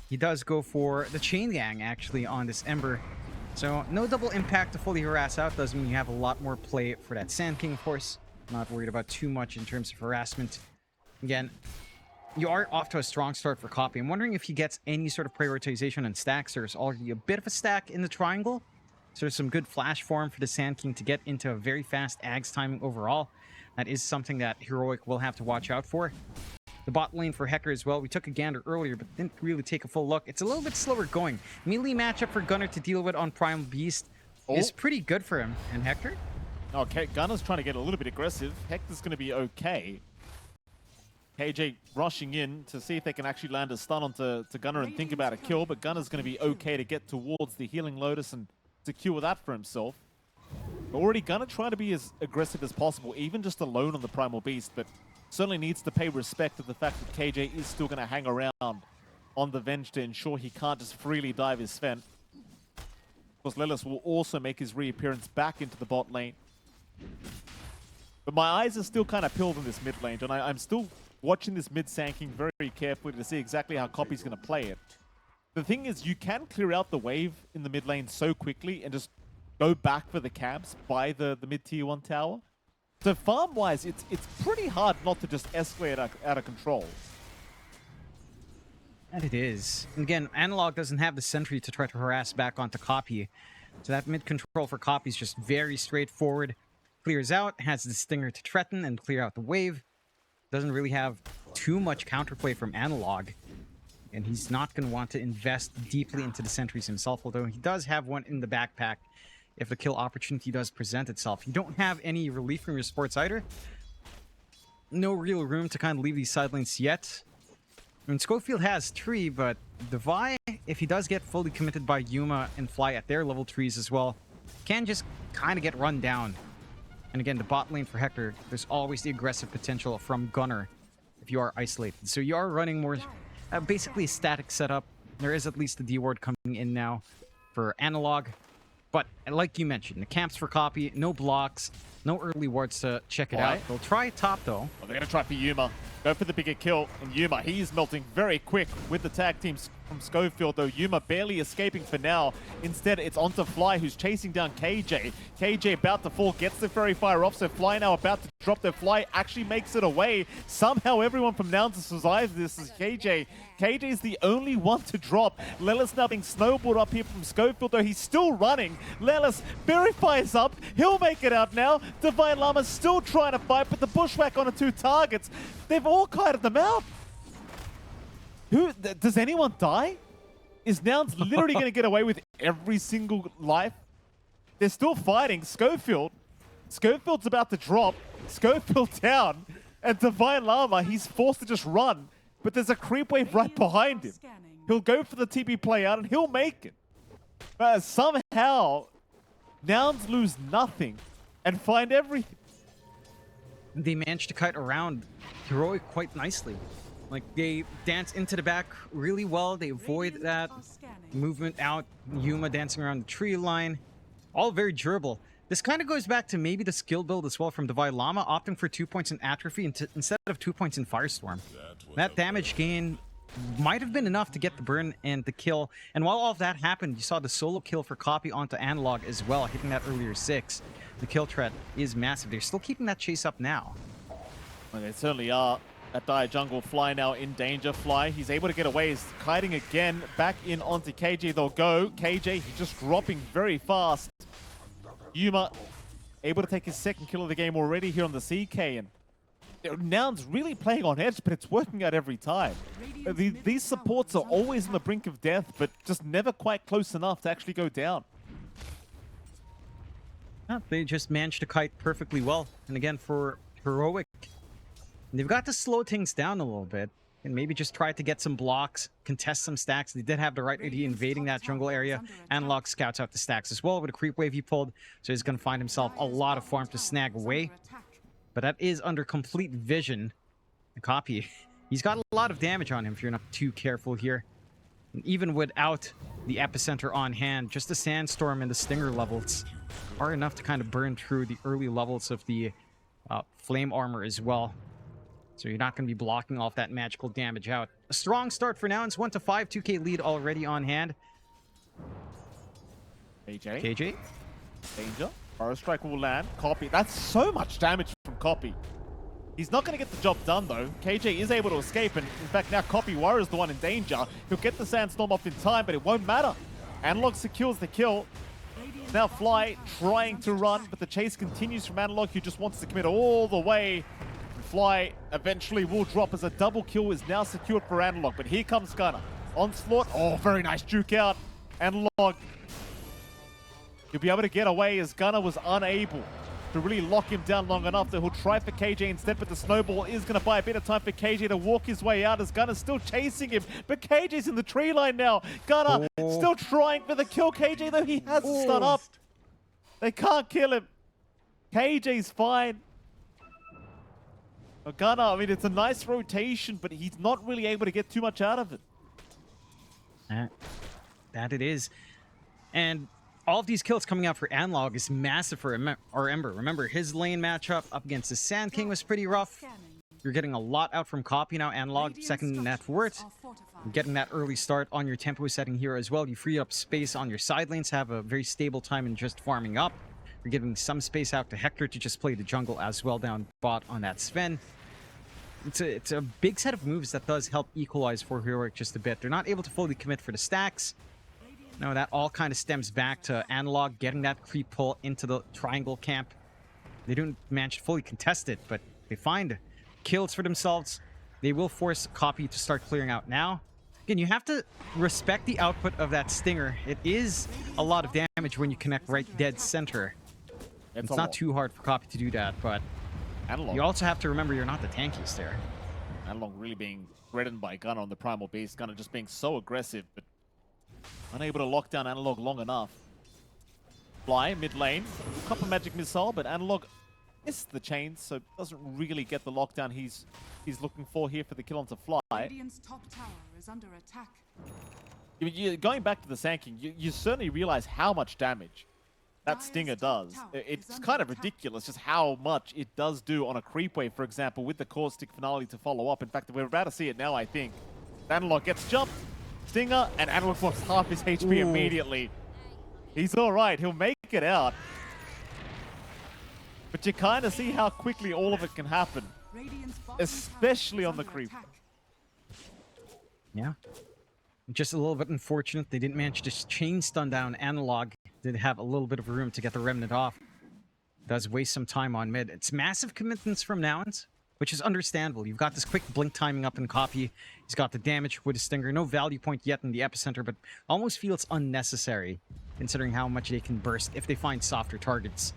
He does go for the Chain Gang, actually, on this Ember. So, no double impact to fully harass out. Doesn't mean you have a lot more play for that Sand King, of course. Not worried about too much in terms of harassment. Again, you are off to a strong start for Copy. I'm wondering if he gets any sort of prioritization on stacks. There's already a bit of a stack in the triangle. So there's some good flash form for the Sand King to get into a very fast Ags timing overall. That is something that Heroic will have to watch out for. The bot lane for Hecker as well. We took a gander earlier, but didn't really take a full look. It's a little bit slower going. Melee matchup for Gunnar to deal with on Primal Beast is pretty good for him. And Hector? Okay, Gunner's trying to get a little bit aggressive. Hector's going to be okay. KJ rushing in to see if they can actually land a stun onto Gunnar and think about a kill, but Gunner's going to be okay to get towards the Healing Lotus and secure that for himself. Already Gunnar trying to be as aggressive as possible, even just alone on the Primal Beast, but certainly needs to pay respect to the fact that KJ is still going to hang around on the Venge to ensure he can't just freely dive his Sven. Of course, Lelis will also make his reappearance back into the bot lane. But my eyes are still kind of peeled in this mid lane, and I'm still watching this mid Sanking very carefully to see exactly how Copy's going to play it. The thing is, you can clear out the wave in the mid lane so quickly and just go back for the cabs by the mid tier 1 tower. So farm-wise, it's pretty hard not to just escalate out of control. And it is. And again, Analog doesn't have the sentry to try to harass back onto Copy. So that mid control for Copy is just very straightforward. Clears out, has the Stinger to threaten and clear out the wave. Doesn't really have too much counterplay from Analog. And he's not going to want to invest deeply into the sentries himself, although he does have one in the backpack if the kill opportunity does present itself. You don't have any relief from your supports either. No real room to kind of leave these side lanes yet. I mean, Schofield has 3, but Devi if he does get fully committed by Yuma and Fly at their level 3s as well, can just kind of get run down. And again, the bot lane for Hector, there's always the aggressive potential from Gunner if you are isolated. So you are running more, basically a static setup. There is at least the D-ward coming in now for Analog. But like you mentioned, the camps for Copy, no blocks, no early wards to check it out. They'll try top though. Well, they're going to try for Yuma. Go for the bigger kill. And Yuma, he's melting very quick with the tag teams from Schofield, though Yuma barely escaping for now. Instead, it's onto Fly, who's chasing down KJ. KJ about to fall, gets the Fairy Fire off, so Fly now about to drop their Fly, actually makes it away. Somehow everyone from Nouns has survived this is KJ. KJ is the only one to drop. Lelis now being snowballed up here from Schofield, though he's still running. Lelis, Fairy Fire's up. He'll make it out now. Divine Llama's still trying to fight, but the Bushwhack on the 2 targets, they've all kited them out. Does anyone die? Is Nouns literally going to get away with every single life? They're still fighting. Schofield's about to drop. Schofield down. And Divine Llama, he's forced to just run. But there's a creep wave right behind him. He'll go for the TP play out and he'll make it. But somehow, Nouns lose nothing and find everything. They managed to kite around Heroic quite nicely. Like, they dance into the back really well. They avoid that movement out. Yuma dancing around the tree line. All very durable. This kind of goes back to maybe the skill build as well from Divine Llama, opting for 2 points in Atrophy instead of 2 points in Firestorm. That damage gain might have been enough to get the burn and the kill. And while all of that happened, you saw the solo kill for Copy onto Analog as well, hitting that earlier 6. The kill threat is massive. They're still keeping that chase up now. Well, they certainly are. At Dire Jungle, Fly now in danger. Fly, he's able to get away. He's kiting again. Back in onto KJ. They'll go. KJ, he's just dropping very fast. Yuma, able to take his second kill of the game already here on the CK. And Nouns really playing on edge, but it's working out every time. These supports are always on the brink of death, but just never quite close enough to actually go down. Yeah, they just managed to kite perfectly well. And again, for Heroic, they've got to slow things down a little bit and maybe just try to get some blocks, contest some stacks. They did have the right idea invading that jungle area. Analog scouts out the stacks as well with a creep wave he pulled, so he's going to find himself a lot of farm to snag away. But that is under complete vision. The Copy, he's got a lot of damage on him if you're not too careful here. And even without the epicenter on hand, just the sandstorm and the stinger levels are enough to kind of burn through the early levels of the flame armor as well. So you're not going to be blocking off that magical damage out. A strong start for Nouns. 1-5, 2k lead already on hand. KJ. Danger. Burrow Strike will land. Copy. That's so much damage from Copy. He's not going to get the job done, though. KJ is able to escape, and in fact, now Copy Warrior's the one in danger. He'll get the Sandstorm off in time, but it won't matter. Analog secures the kill. Now Fly trying to run, but the chase continues from Analog, who just wants to commit all the way. Fly eventually will drop as a double kill is now secured for Analog, but here comes Gunner. Onslaught, oh, very nice juke out. Analog, he'll be able to get away as Gunner was unable to really lock him down long enough that he'll try for KJ instead, but the snowball is going to buy a bit of time for KJ to walk his way out as Gunner's still chasing him, but KJ's in the tree line now. Gunner still trying for the kill. KJ, though, he has to stun up. They can't kill him. KJ's fine. Gunner, I mean, it's a nice rotation, but he's not really able to get too much out of it. That it is. And all of these kills coming out for Analog is massive for Ember. Remember, his lane matchup up against the Sand King was pretty rough. You're getting a lot out from Copy now. Analog, second net worth. Getting that early start on your tempo setting here as well. You free up space on your side lanes, have a very stable time in just farming up. You're giving some space out to Hector to just play the jungle as well down bot on that Sven. It's a big set of moves that does help equalize for Heroic just a bit. They're not able to fully commit for the stacks. No, that all kind of stems back to Analog getting that creep pull into the triangle camp. They don't manage to fully contest it, but they find kills for themselves. They will force Copy to start clearing out now. Again, you have to respect the output of that stinger. It is a lot of damage when you connect right dead center. It's not too hard for Copy to do that, but Analog. You also have to remember you're not the tankiest there. Analog really being threatened by Gunner on the Primal Beast. Gunner just being so aggressive, but Unable to lock down Analog long enough. Fly, mid lane. Copper magic missile, but Analog missed the chains, so doesn't really get the lockdown he's looking for here for the kill onto Fly. Radiant's top tower is under attack. Going back to the Sand King, you certainly realize how much damage that Dire's Stinger top does. tower It's is under kind of attack. ridiculous just how much it does do on a creep wave, for example, with the Caustic Finale to follow up. In fact, we're about to see it now, I think. Analog gets jumped, Stinger, and Analog lost half his HP immediately. He's all right. He'll make it out. But you kind of see how quickly all of it can happen, Radiant's bottom tower especially is on the under creep. attack. Yeah. Just a little bit unfortunate they didn't manage to chain stun down Analog. Did have a little bit of room to get the Remnant off. Does waste some time on mid. It's massive commitments from nouns, which is understandable. You've got this quick blink timing up in copy. He's got the damage with a Stinger. No value point yet in the epicenter, but almost feels unnecessary considering how much they can burst if they find softer targets.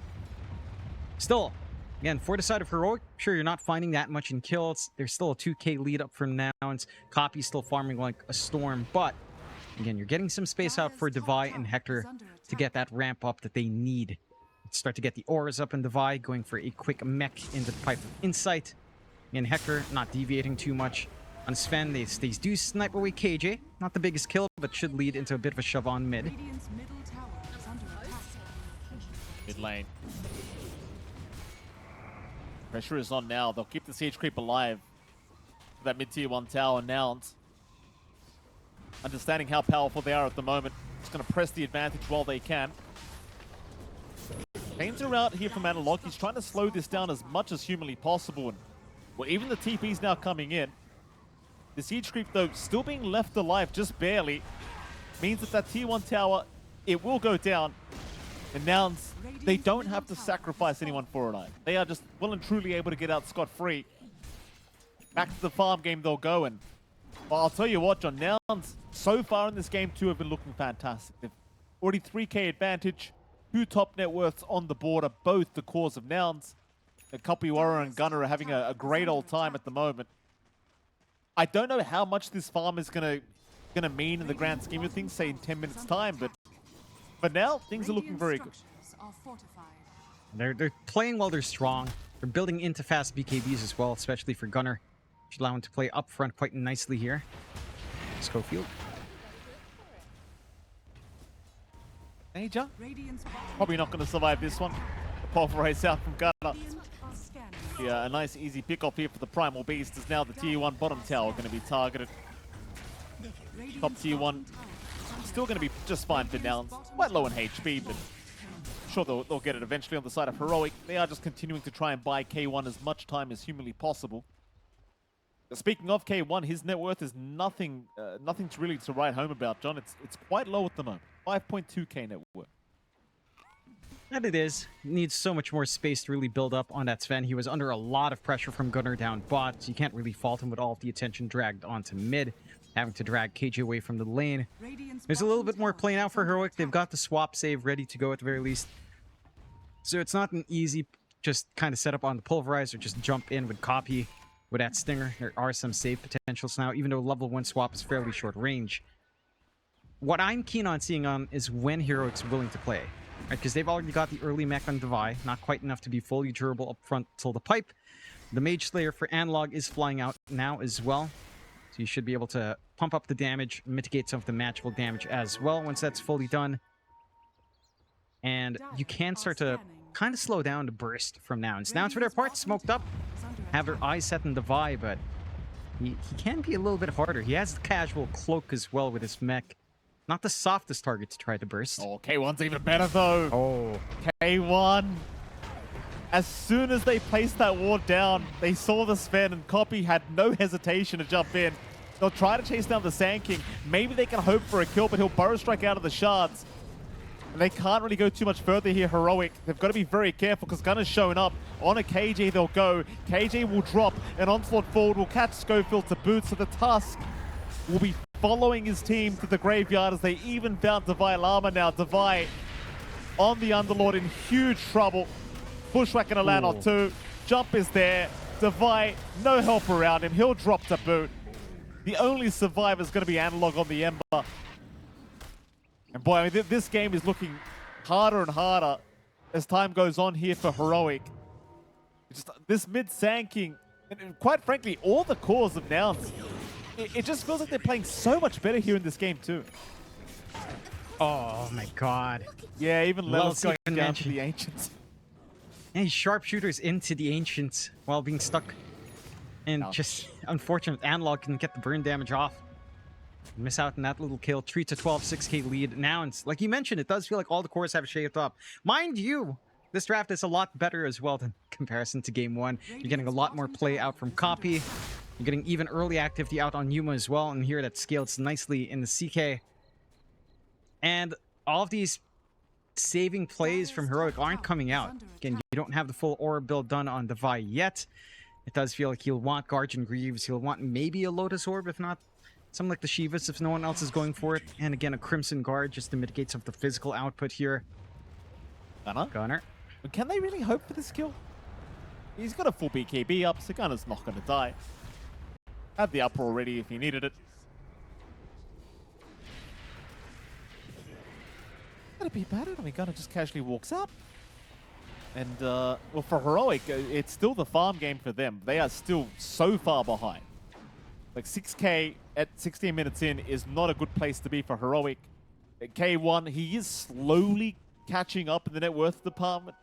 Still, again, for the side of Heroic, sure, you're not finding that much in kills. There's still a 2k lead up from nouns. Copy's still farming like a storm, but again, you're getting some space out for Devi and Hector to get that ramp up that they need. Start to get the auras up in Devi, going for a quick mech into the pipe of Insight. And Hector not deviating too much. On Sven, they do snipe away KJ. Not the biggest kill, but should lead into a bit of a shove on mid. Radiant's middle tower is under attack. Mid lane. Pressure is on now. They'll keep the siege creep alive. That mid tier 1 tower nouns. Understanding how powerful they are at the moment. Just going to press the advantage while they can. Chains are out here from Analog. He's trying to slow this down as much as humanly possible. And well, even the TP's now coming in. The siege creep, though, still being left alive just barely, means that that tier 1 tower, it will go down. And nouns, they don't have to sacrifice anyone for it either. They are just well and truly able to get out scot-free. Back to the farm game they'll go, and well, I'll tell you what, John, nouns so far in this game too have been looking fantastic. They've already 3k advantage, 2 top net worths on the board are both the cause of nouns. And Kapiwara and Gunner are having a great old time at the moment. I don't know how much this farm is gonna mean in the grand scheme of things, say in 10 minutes time, but for now, things are looking very good. Structures are fortified. They're playing while they're strong. They're building into fast BKBs as well, especially for Gunner. Should allow him to play up front quite nicely here. Schofield. Major? Radiant's bottom Probably not going to survive this one. The pulverize out from Gunner. are scanning. Yeah, a nice easy pick off here for the Primal Beast is now the tier 1 bottom tower going to be targeted. Radiant's Top tier 1 bottom tower is under still going to be just fine for nouns. Quite low in HP, but I'm sure they'll get it eventually on the side of Heroic. They are just continuing to try and buy K1 as much time as humanly possible. Speaking of K1, his net worth is nothing to really to write home about, John. It's quite low at the moment. 5.2k net worth. And it is. Needs so much more space to really build up on that Sven. He was under a lot of pressure from Gunner down bot, so you can't really fault him with all of the attention dragged onto mid, having to drag KJ away from the lane. Radiant's There's a little bottom bit more tower playing out is for under Heroic. They've attack. got the swap save ready to go at the very least. So it's not an easy just kind of set up on the pulverize or just jump in with copy with that Stinger. There are some save potentials now, even though level 1 swap is fairly short range. What I'm keen on seeing is when Heroic's willing to play. Right, because they've already got the early mech on Devi, not quite enough to be fully durable up front till the pipe. The Mage Slayer for Analog is flying out now as well. So you should be able to pump up the damage, mitigate some of the matchable damage as well once that's fully done. And you can start to kind of slow down the burst from Nouns. Nouns for their part, smoked up, have their eyes set in Devi, but he can be a little bit harder. He has the casual cloak as well with his mech. Not the softest target to try to burst. Oh, K1's even better though. Oh. K1. As soon as they placed that ward down, they saw the Sven and Copy had no hesitation to jump in. They'll try to chase down the Sand King. Maybe they can hope for a kill, but he'll burrow strike out of the shards. And they can't really go too much further here, Heroic. They've got to be very careful because Gunner's showing up. On a KJ they'll go. KJ will drop. An onslaught forward will catch Schofield to boot. So the Tusk will be following his team to the graveyard as they even found Devi Lama now. Devi on the Underlord in huge trouble. Bushwhack and a land or two. Jump is there. Devi, no help around him. He'll drop to boot. The only survivor is going to be Analog on the Ember. And boy, I mean, this game is looking harder and harder as time goes on here for Heroic. Just this mid Sand King, and quite frankly, all the cores of Nouns, it just feels like they're playing so much better here in this game too. Oh my god. Yeah, even Levels going even down to mentioned. the Ancients. And he sharpshooters into the Ancients while being stuck. And Ouch. just unfortunate, Analog can get the burn damage off. Miss out on that little kill. 3 to 12, 6k lead. Now, it's, like you mentioned, it does feel like all the cores have shaped up. Mind you, this draft is a lot better as well than comparison to game 1. You're getting a lot more play out from Copy. You're getting even early activity out on Yuma as well. And here that scales nicely in the CK. And all of these saving plays from Heroic aren't coming out. Again, you don't have the full aura build done on Devi yet. It does feel like he'll want Guardian Greaves. He'll want maybe a Lotus Orb, if not something like the Shivas, if no one else is going for it. And again, a Crimson Guard just to mitigate some of the physical output here. Gunner. Can they really hope for this kill? He's got a full BKB up, so Gunner's not going to die. Had the upper already if he needed it. That'd be bad. I mean, Gunner just casually walks up. And, well, for Heroic, it's still the farm game for them. They are still so far behind. Like, 6k at 16 minutes in is not a good place to be for Heroic. At K1, he is slowly catching up in the net worth department.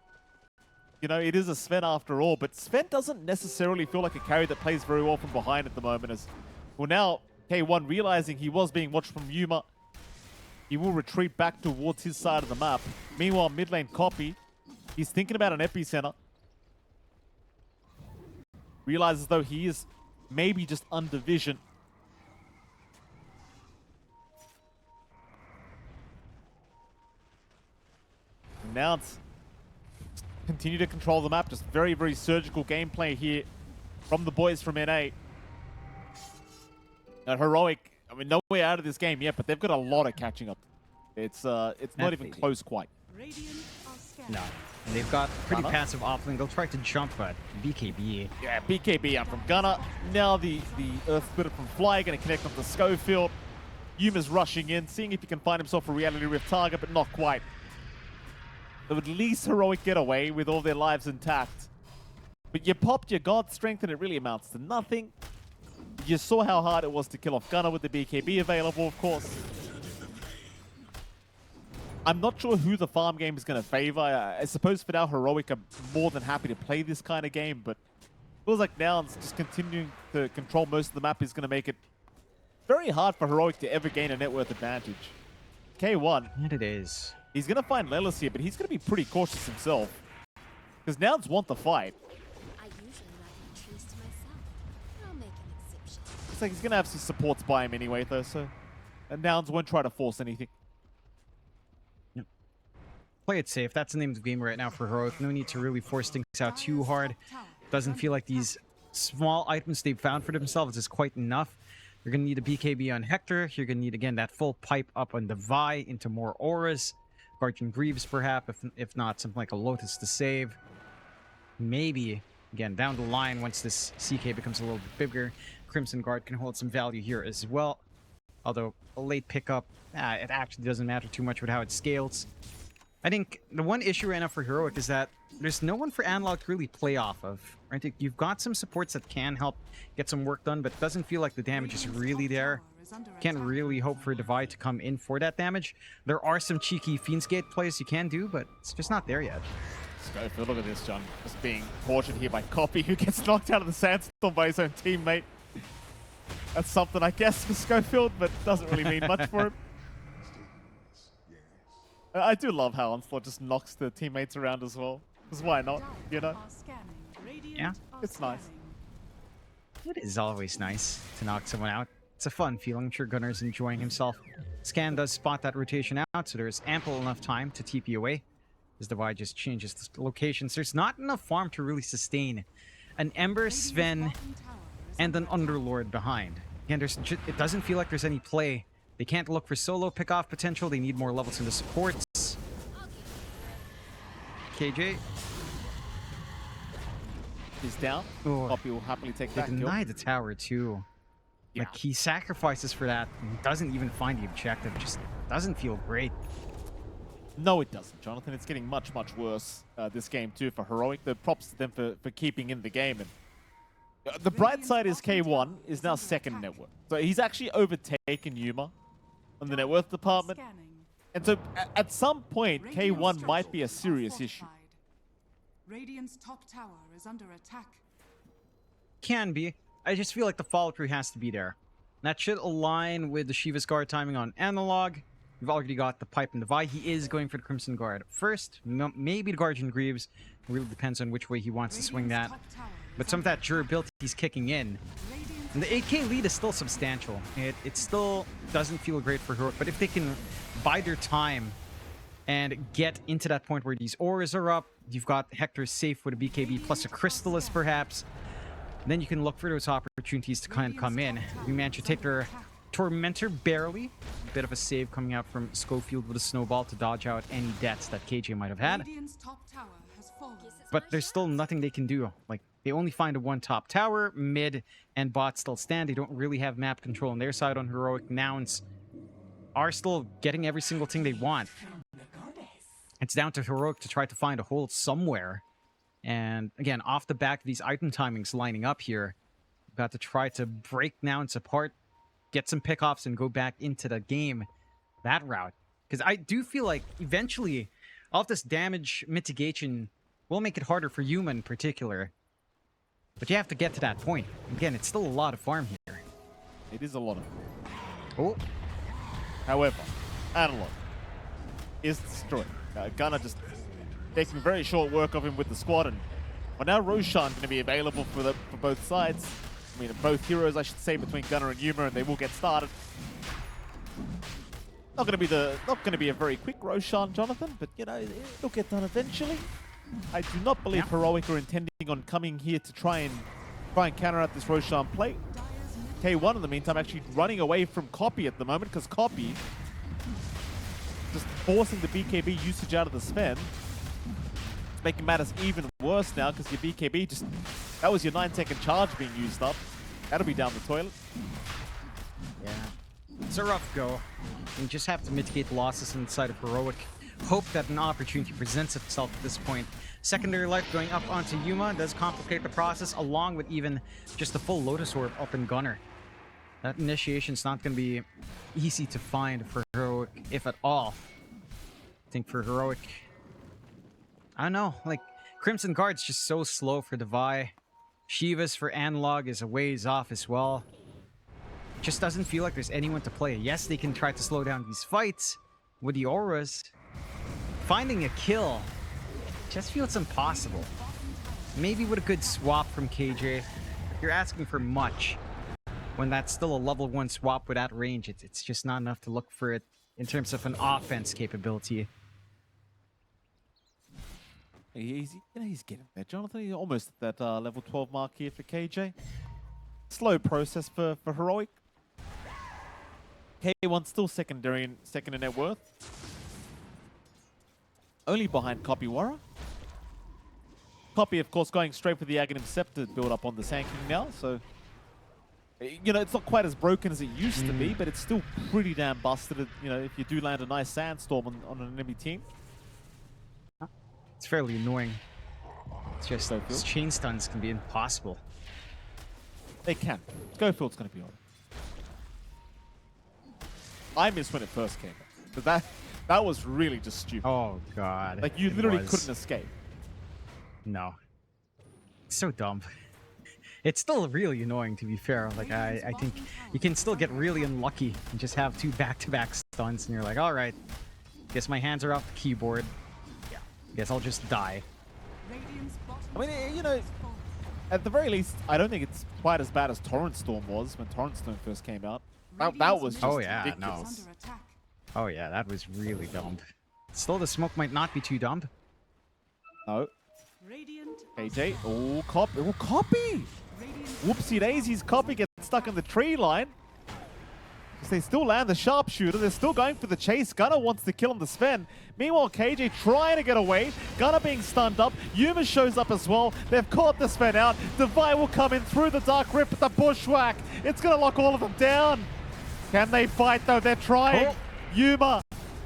You know, it is a Sven after all, but Sven doesn't necessarily feel like a carry that plays very well from behind at the moment. As well, now K1 realizing he was being watched from Yuma, he will retreat back towards his side of the map. Meanwhile, mid lane Copy, he's thinking about an epicenter. Realizes though he is maybe just under vision. And now it's continue to control the map. Just very, very surgical gameplay here from the boys from NA. Now, Heroic, I mean, no way out of this game yet, but they've got a lot of catching up. It's not even close quite. Radiant are scattered. No. And they've got pretty Gunner? passive offlane. They'll try to jump, but BKB. Yeah, BKB out from Gunner. Now the Earth Splitter from Fly going to connect onto Schofield. Yuma's rushing in, seeing if he can find himself a Reality Rift target, but not quite. So at least Heroic get away with all their lives intact. But you popped your God Strength and it really amounts to nothing. You saw how hard it was to kill off Gunner with the BKB available, of course. I'm not sure who the farm game is going to favor. I suppose for now, Heroic are more than happy to play this kind of game, but it feels like Nouns just continuing to control most of the map is going to make it very hard for Heroic to ever gain a net worth advantage. K1, And it is. he's going to find Lelis here, but he's going to be pretty cautious himself. Because Nouns want the fight. I usually like the trees to myself. I'll make an exception. It's like he's going to have some supports by him anyway, though, so... And Nouns won't try to force anything. Play it safe. That's the name of the game right now for Heroic. No need to really force things out too hard. Doesn't feel like these small items they've found for themselves is quite enough. You're going to need a BKB on Hector. You're going to need, again, that full pipe up on the Vi into more auras. Guardian Greaves, perhaps, if not, something like a Lotus to save. Maybe, again, down the line, once this CK becomes a little bit bigger, Crimson Guard can hold some value here as well. Although, a late pickup, it actually doesn't matter too much with how it scales. I think the one issue right now for Heroic is that there's no one for Analog to really play off of. Right? You've got some supports that can help get some work done, but it doesn't feel like the damage is really there. Can't really hope for Divide to come in for that damage. There are some cheeky Fiend's Gate plays you can do, but it's just not there yet. Schofield, look at this, John. Just being tortured here by Copy, who gets knocked out of the sandstorm by his own teammate. That's something, I guess, for Schofield, but doesn't really mean much for him. I do love how Onslaught just knocks the teammates around as well. Because why not, you know? Yeah, it's nice. It is always nice to knock someone out. It's a fun feeling. I'm sure Gunner's enjoying himself. Scan does spot that rotation out, so there's ample enough time to TP away. As Divide just changes the locations. There's not enough farm to really sustain an Ember, Sven, and an Underlord behind. Again, it doesn't feel like there's any play. They can't look for solo pick-off potential. They need more levels in the supports. KJ. He's down. Oh. Copy will happily take They that kill. deny the tower too. Yeah. Like he sacrifices for that and doesn't even find the objective. Just doesn't feel great. No, it doesn't, Jonathan. It's getting much worse this game too for Heroic. The props to them for keeping in the game. And the bright side is K1 is now second net worth. So he's actually overtaken Yuma on the net worth department. And so at some point, K1 might be a serious issue. Radiant's top tower is under attack. Can be. I just feel like the follow through has to be there. That should align with the Shiva's guard timing on analog. We've already got the pipe and the Vi. He is going for the Crimson Guard first. Maybe the Guardian Greaves. It really depends on which way he wants to swing that. But some of that durability he's kicking in. And the 8k lead is still substantial. It still doesn't feel great for Heroic. But if they can bide their time and get into that point where these auras are up, you've got Hector safe with a BKB plus a Crystallis perhaps, then you can look for those opportunities to kind of come in. We managed to take their Tormentor barely. A bit of a save coming out from Schofield with a snowball to dodge out any deaths that KJ might have had. Radiant's top tower has fallen. But there's still nothing they can do. Like, they only find a one top tower, mid and bot still stand. They don't really have map control on their side on Heroic. Nouns are still getting every single thing they want. It's down to Heroic to try to find a hole somewhere. And again, off the back of these item timings lining up here, we've got to try to break Nouns apart, get some pickoffs, and go back into the game that route. Because I do feel like eventually all of this damage mitigation will make it harder for Yuma in particular. But you have to get to that point. Again, it's still a lot of farm here. It is a lot of. Oh. However, Analog is destroyed. Gunnar just taking very short work of him with the squad, and well, now Roshan's going to be available for both sides. I mean, both heroes, I should say, between Gunnar and Yuma, and they will get started. Not going to be a very quick Roshan, Jonathan, but you know it'll get done eventually. I do not believe Heroic are intending on coming here to try and counter out this Roshan play. K1 in the meantime actually running away from Copy at the moment, because Copy just forcing the BKB usage out of the Sven. It's making matters even worse now, because your BKB just, that was your 9-second charge being used up. That'll be down the toilet. Yeah. It's a rough go. You just have to mitigate the losses inside of Heroic. Hope that an opportunity presents itself at this point. Secondary life going up onto Yuma does complicate the process, along with even just the full Lotus Orb up in Gunnar. That initiation's not going to be easy to find for Heroic, if at all. I think for Heroic, I don't know, like, Crimson Guard's just so slow for the Vi. Shiva's for Analog is a ways off as well. It just doesn't feel like there's anyone to play. Yes, they can try to slow down these fights with the auras. Finding a kill just feels impossible. Maybe with a good swap from KJ. You're asking for much when that's still a level 1 swap with that range. It's just not enough to look for it in terms of an offense capability. He's getting there, Jonathan. He's almost at that level 12 mark here for KJ. Slow process for Heroic. K1 still second in net worth. Only behind Copywara. Copy, of course, going straight for the Aghanim Scepter build up on the Sand King now, so you know, it's not quite as broken as it used to be, but it's still pretty damn busted, you know, if you do land a nice Sandstorm on an enemy team. It's fairly annoying. It's just those chain stuns can be impossible. They can. Schofield's going to be on it. I missed when it first came out, but that was really just stupid. Oh god. Like, you literally couldn't escape. No. It's so dumb. It's still really annoying, to be fair. Like, I think you can still get really unlucky and just have 2 back-to-back stuns, and you're like, alright, guess my hands are off the keyboard. Yeah. Guess I'll just die. I mean, you know, at the very least, I don't think it's quite as bad as Torrent Storm was when Torrent Storm first came out. That was just ridiculous. Oh yeah, that was really dumb. Still, the smoke might not be too dumb. No. KJ, oh, Copy! Whoopsie daisies, Copy gets stuck in the tree line. They still land the sharpshooter. They're still going for the chase. Gunnar wants to kill him, the Sven. Meanwhile, KJ trying to get away. Gunnar being stunned up. Yuma shows up as well. They've caught the Sven out. Devi will come in through the Dark Rip with the Bushwhack. It's going to lock all of them down. Can they fight, though? They're trying. Yuma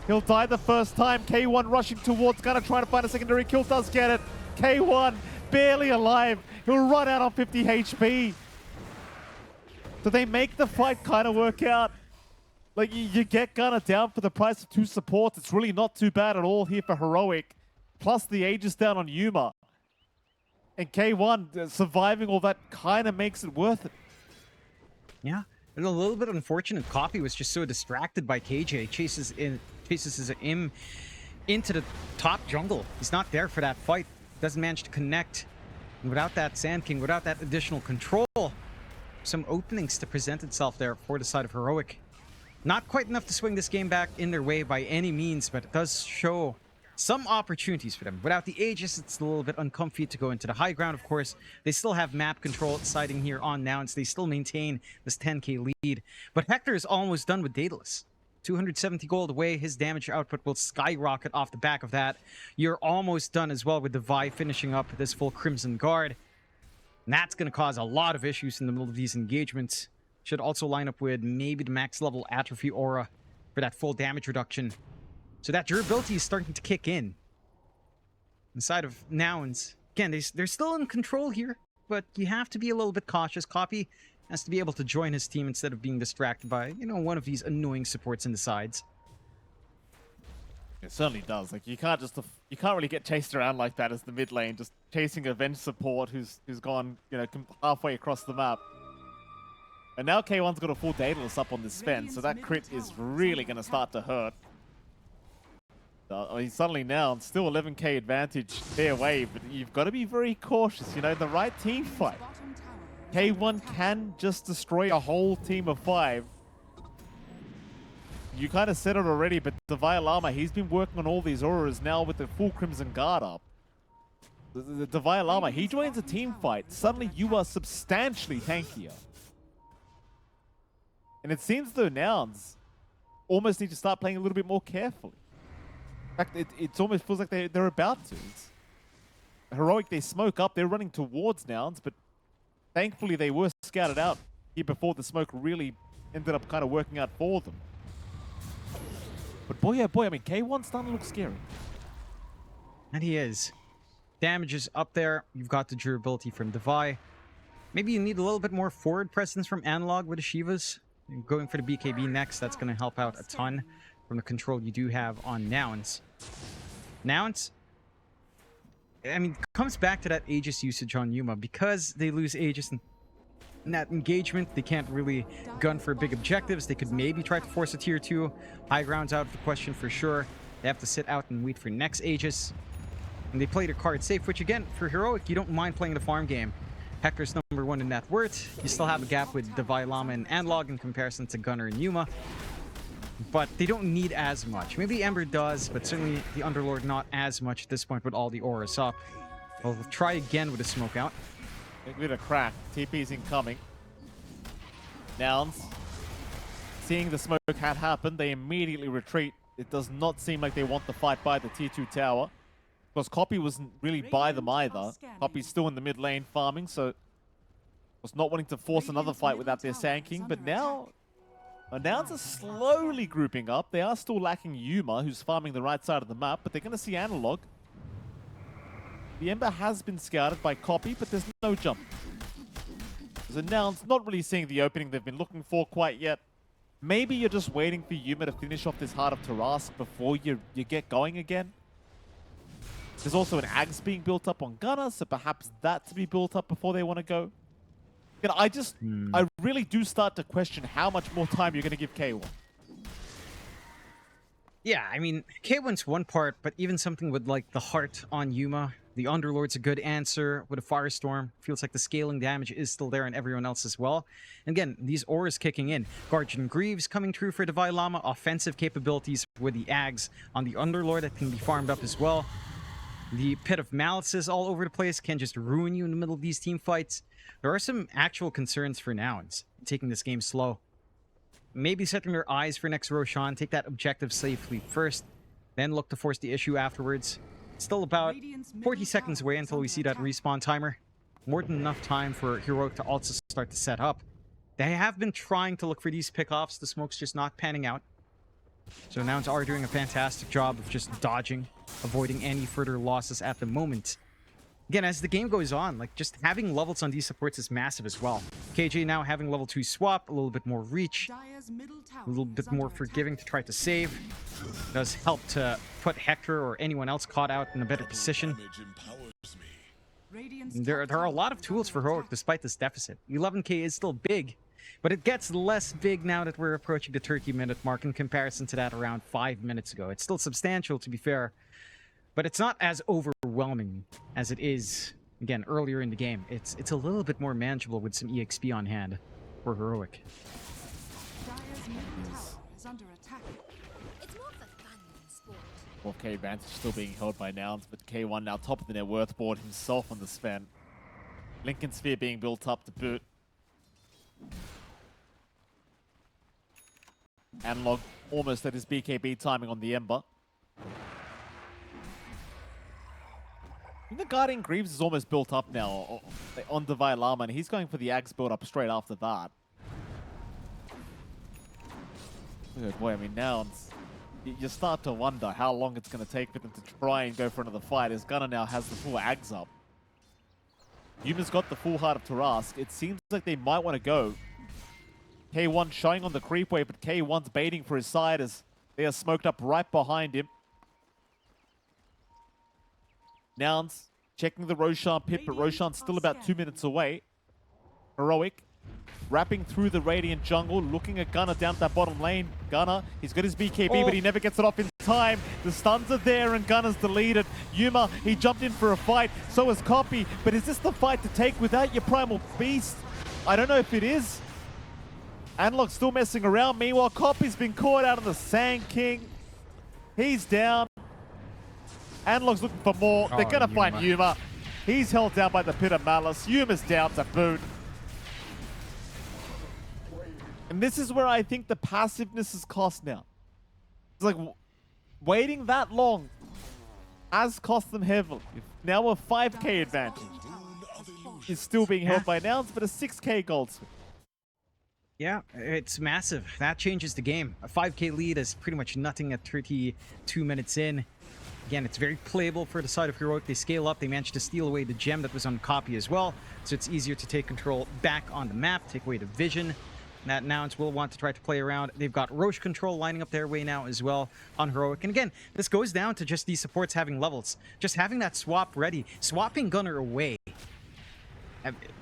He'll die the first time. K1 rushing towards Gunner, trying to find a secondary kill. Does get it. K1 barely alive. He'll run out on 50 HP. So they make the fight kind of work out. Like, you get Gunner down for the price of 2 supports. It's really not too bad at all here for Heroic. Plus the Aegis down on Yuma. And K1 surviving all that kind of makes it worth it. Yeah, and a little bit unfortunate. Coffee was just so distracted by KJ. Chases him into the top jungle. He's not there for that fight. Doesn't manage to connect. And without that Sand King, without that additional control, some openings to present itself there for the side of Heroic. Not quite enough to swing this game back in their way by any means, but it does show some opportunities for them. Without the Aegis, it's a little bit uncomfy to go into the high ground, of course. They still have map control siding here on Nouns. They still maintain this 10k lead. But Hector is almost done with Daedalus. 270 gold away. His damage output will skyrocket off the back of that. You're almost done as well with the Vi finishing up this full Crimson Guard. And that's going to cause a lot of issues in the middle of these engagements. Should also line up with maybe the max level Atrophy Aura for that full damage reduction. So that durability is starting to kick in. Inside of Nouns. Again, they're still in control here, but you have to be a little bit cautious. Copy has to be able to join his team instead of being distracted by, you know, one of these annoying supports in the sides. It certainly does. Like, you can't really get chased around like that as the mid lane, just chasing a Venge support who's gone, you know, halfway across the map. And now K1's got a full Daedalus up on this Sven, so that crit is really going to start to hurt. I mean, suddenly now, still 11k advantage their way, but you've got to be very cautious. You know, the right team fight. K1 can just destroy a whole team of 5. You kind of said it already, but the Violama, he's been working on all these auras now with the full Crimson Guard up. The Violama, he joins a team fight. Suddenly you are substantially tankier. And it seems though Nouns almost need to start playing a little bit more carefully. In fact, it almost feels like they're about to. Heroic, they smoke up. They're running towards Nouns, but thankfully they were scouted out here before the smoke really ended up kind of working out for them. But boy, oh boy, I mean, K1's starting to look scary. And he is. Damage is up there. You've got the durability from Devi. Maybe you need a little bit more forward presence from Analog with the Shivas. Going for the BKB next, that's going to help out a ton from the control you do have on Nouns. Nouns, I mean, comes back to that Aegis usage on Yuma. Because they lose Aegis in that engagement, they can't really gun for big objectives. They could maybe try to force a tier 2. High ground's out of the question for sure. They have to sit out and wait for next Aegis. And they play their card safe, which again, for Heroic, you don't mind playing the farm game. Hector's #1 in net worth. You still have a gap with Devi, Llama, and Analog in comparison to Gunner and Yuma. But they don't need as much. Maybe Ember does, but certainly the Underlord not as much at this point with all the auras up. We'll try again with a smoke out. A bit of crack. TP's incoming. Nouns, seeing the smoke had happen, they immediately retreat. It does not seem like they want the fight by the tier 2 tower. Because Copy wasn't really by them either. Copy's still in the mid lane farming, so was not wanting to force another fight without their Sand King. But now, Nouns are slowly grouping up. They are still lacking Yuma, who's farming the right side of the map, but they're going to see Analog. The Ember has been scouted by Copy, but there's no jump. So Nouns not really seeing the opening they've been looking for quite yet. Maybe you're just waiting for Yuma to finish off this Heart of Tarask before you get going again. There's also an Ags being built up on Gunner, so perhaps that to be built up before they want to go. You know, I really do start to question how much more time you're going to give K1. Yeah, I mean, K1's one part, but even something with like the Heart on Yuma, the Underlord's a good answer with a Firestorm. Feels like the scaling damage is still there on everyone else as well. And again, these auras kicking in. Guardian Greaves coming through for Devi Llama, offensive capabilities with the Ags on the Underlord that can be farmed up as well. The Pit of Malices all over the place can just ruin you in the middle of these team fights. There are some actual concerns for Nouns taking this game slow. Maybe setting their eyes for next Roshan, take that objective safely first, then look to force the issue afterwards. It's still about 40 seconds away until we see that respawn timer. More than enough time for Heroic to also start to set up. They have been trying to look for these pickoffs, the smoke's just not panning out. So nouns are doing a fantastic job of just dodging, avoiding any further losses at the moment. Again, as the game goes on, like just having levels on these supports is massive as well. KJ now having level 2 swap, a little bit more reach, Dire's middle tower a little is bit under more attack. forgiving to try to save. Does help to put Hector or anyone else caught out in a better position. Radiant's There top are a tower lot of is tools for under Heroic attack. despite this deficit. 11k is still big, but it gets less big now that we're approaching the 30-minute mark in comparison to that around 5 minutes ago. It's still substantial, to be fair, but it's not as overwhelming as it is, again, earlier in the game. It's a little bit more manageable with some EXP on hand for Heroic. Dire's middle tower is under attack. It's more for fun than sport. 4K advantage still being held by Nouns, but K1 now top of the net worth board himself on the Sven. Lincoln Sphere being built up to boot. Analog almost at his BKB timing on the Ember. I think the Guardian Greaves is almost built up now on Divine Llama, and he's going for the Axe build up straight after that. Good boy, I mean, Nouns, you start to wonder how long it's going to take for them to try and go for another fight, as Gunnar now has the full Ags up. Yuma's got the full Heart of Tarask. It seems like they might want to go. K1 showing on the creep wave, but K1's baiting for his side as they are smoked up right behind him. Nouns checking the Roshan pit, but Roshan's still about 2 minutes away. Heroic wrapping through the Radiant jungle, looking at Gunnar down that bottom lane. Gunnar, he's got his BKB, but he never gets it off in time. The stuns are there and Gunnar's deleted. Yuma, he jumped in for a fight. So is Copy, but is this the fight to take without your Primal Beast? I don't know if it is. Analog's still messing around. Meanwhile, Copy's been caught out on the Sand King. He's down. Analog's looking for more. They're gonna find Yuma. He's held down by the Pit of Malice. Yuma's down to boot. And this is where I think the passiveness is cost now. It's like waiting that long has cost them heavily. Now a 5k advantage is still being held by Nouns, but a 6k gold swing. Yeah, it's massive. That changes the game. A 5k lead is pretty much nothing at 32 minutes in. Again, it's very playable for the side of Heroic. They scale up. They managed to steal away the gem that was on Copy as well. So it's easier to take control back on the map, take away the vision. That Nouns will want to try to play around. They've got Roche control lining up their way now as well on Heroic. And again, this goes down to just these supports having levels. Just having that swap ready. Swapping Gunnar away.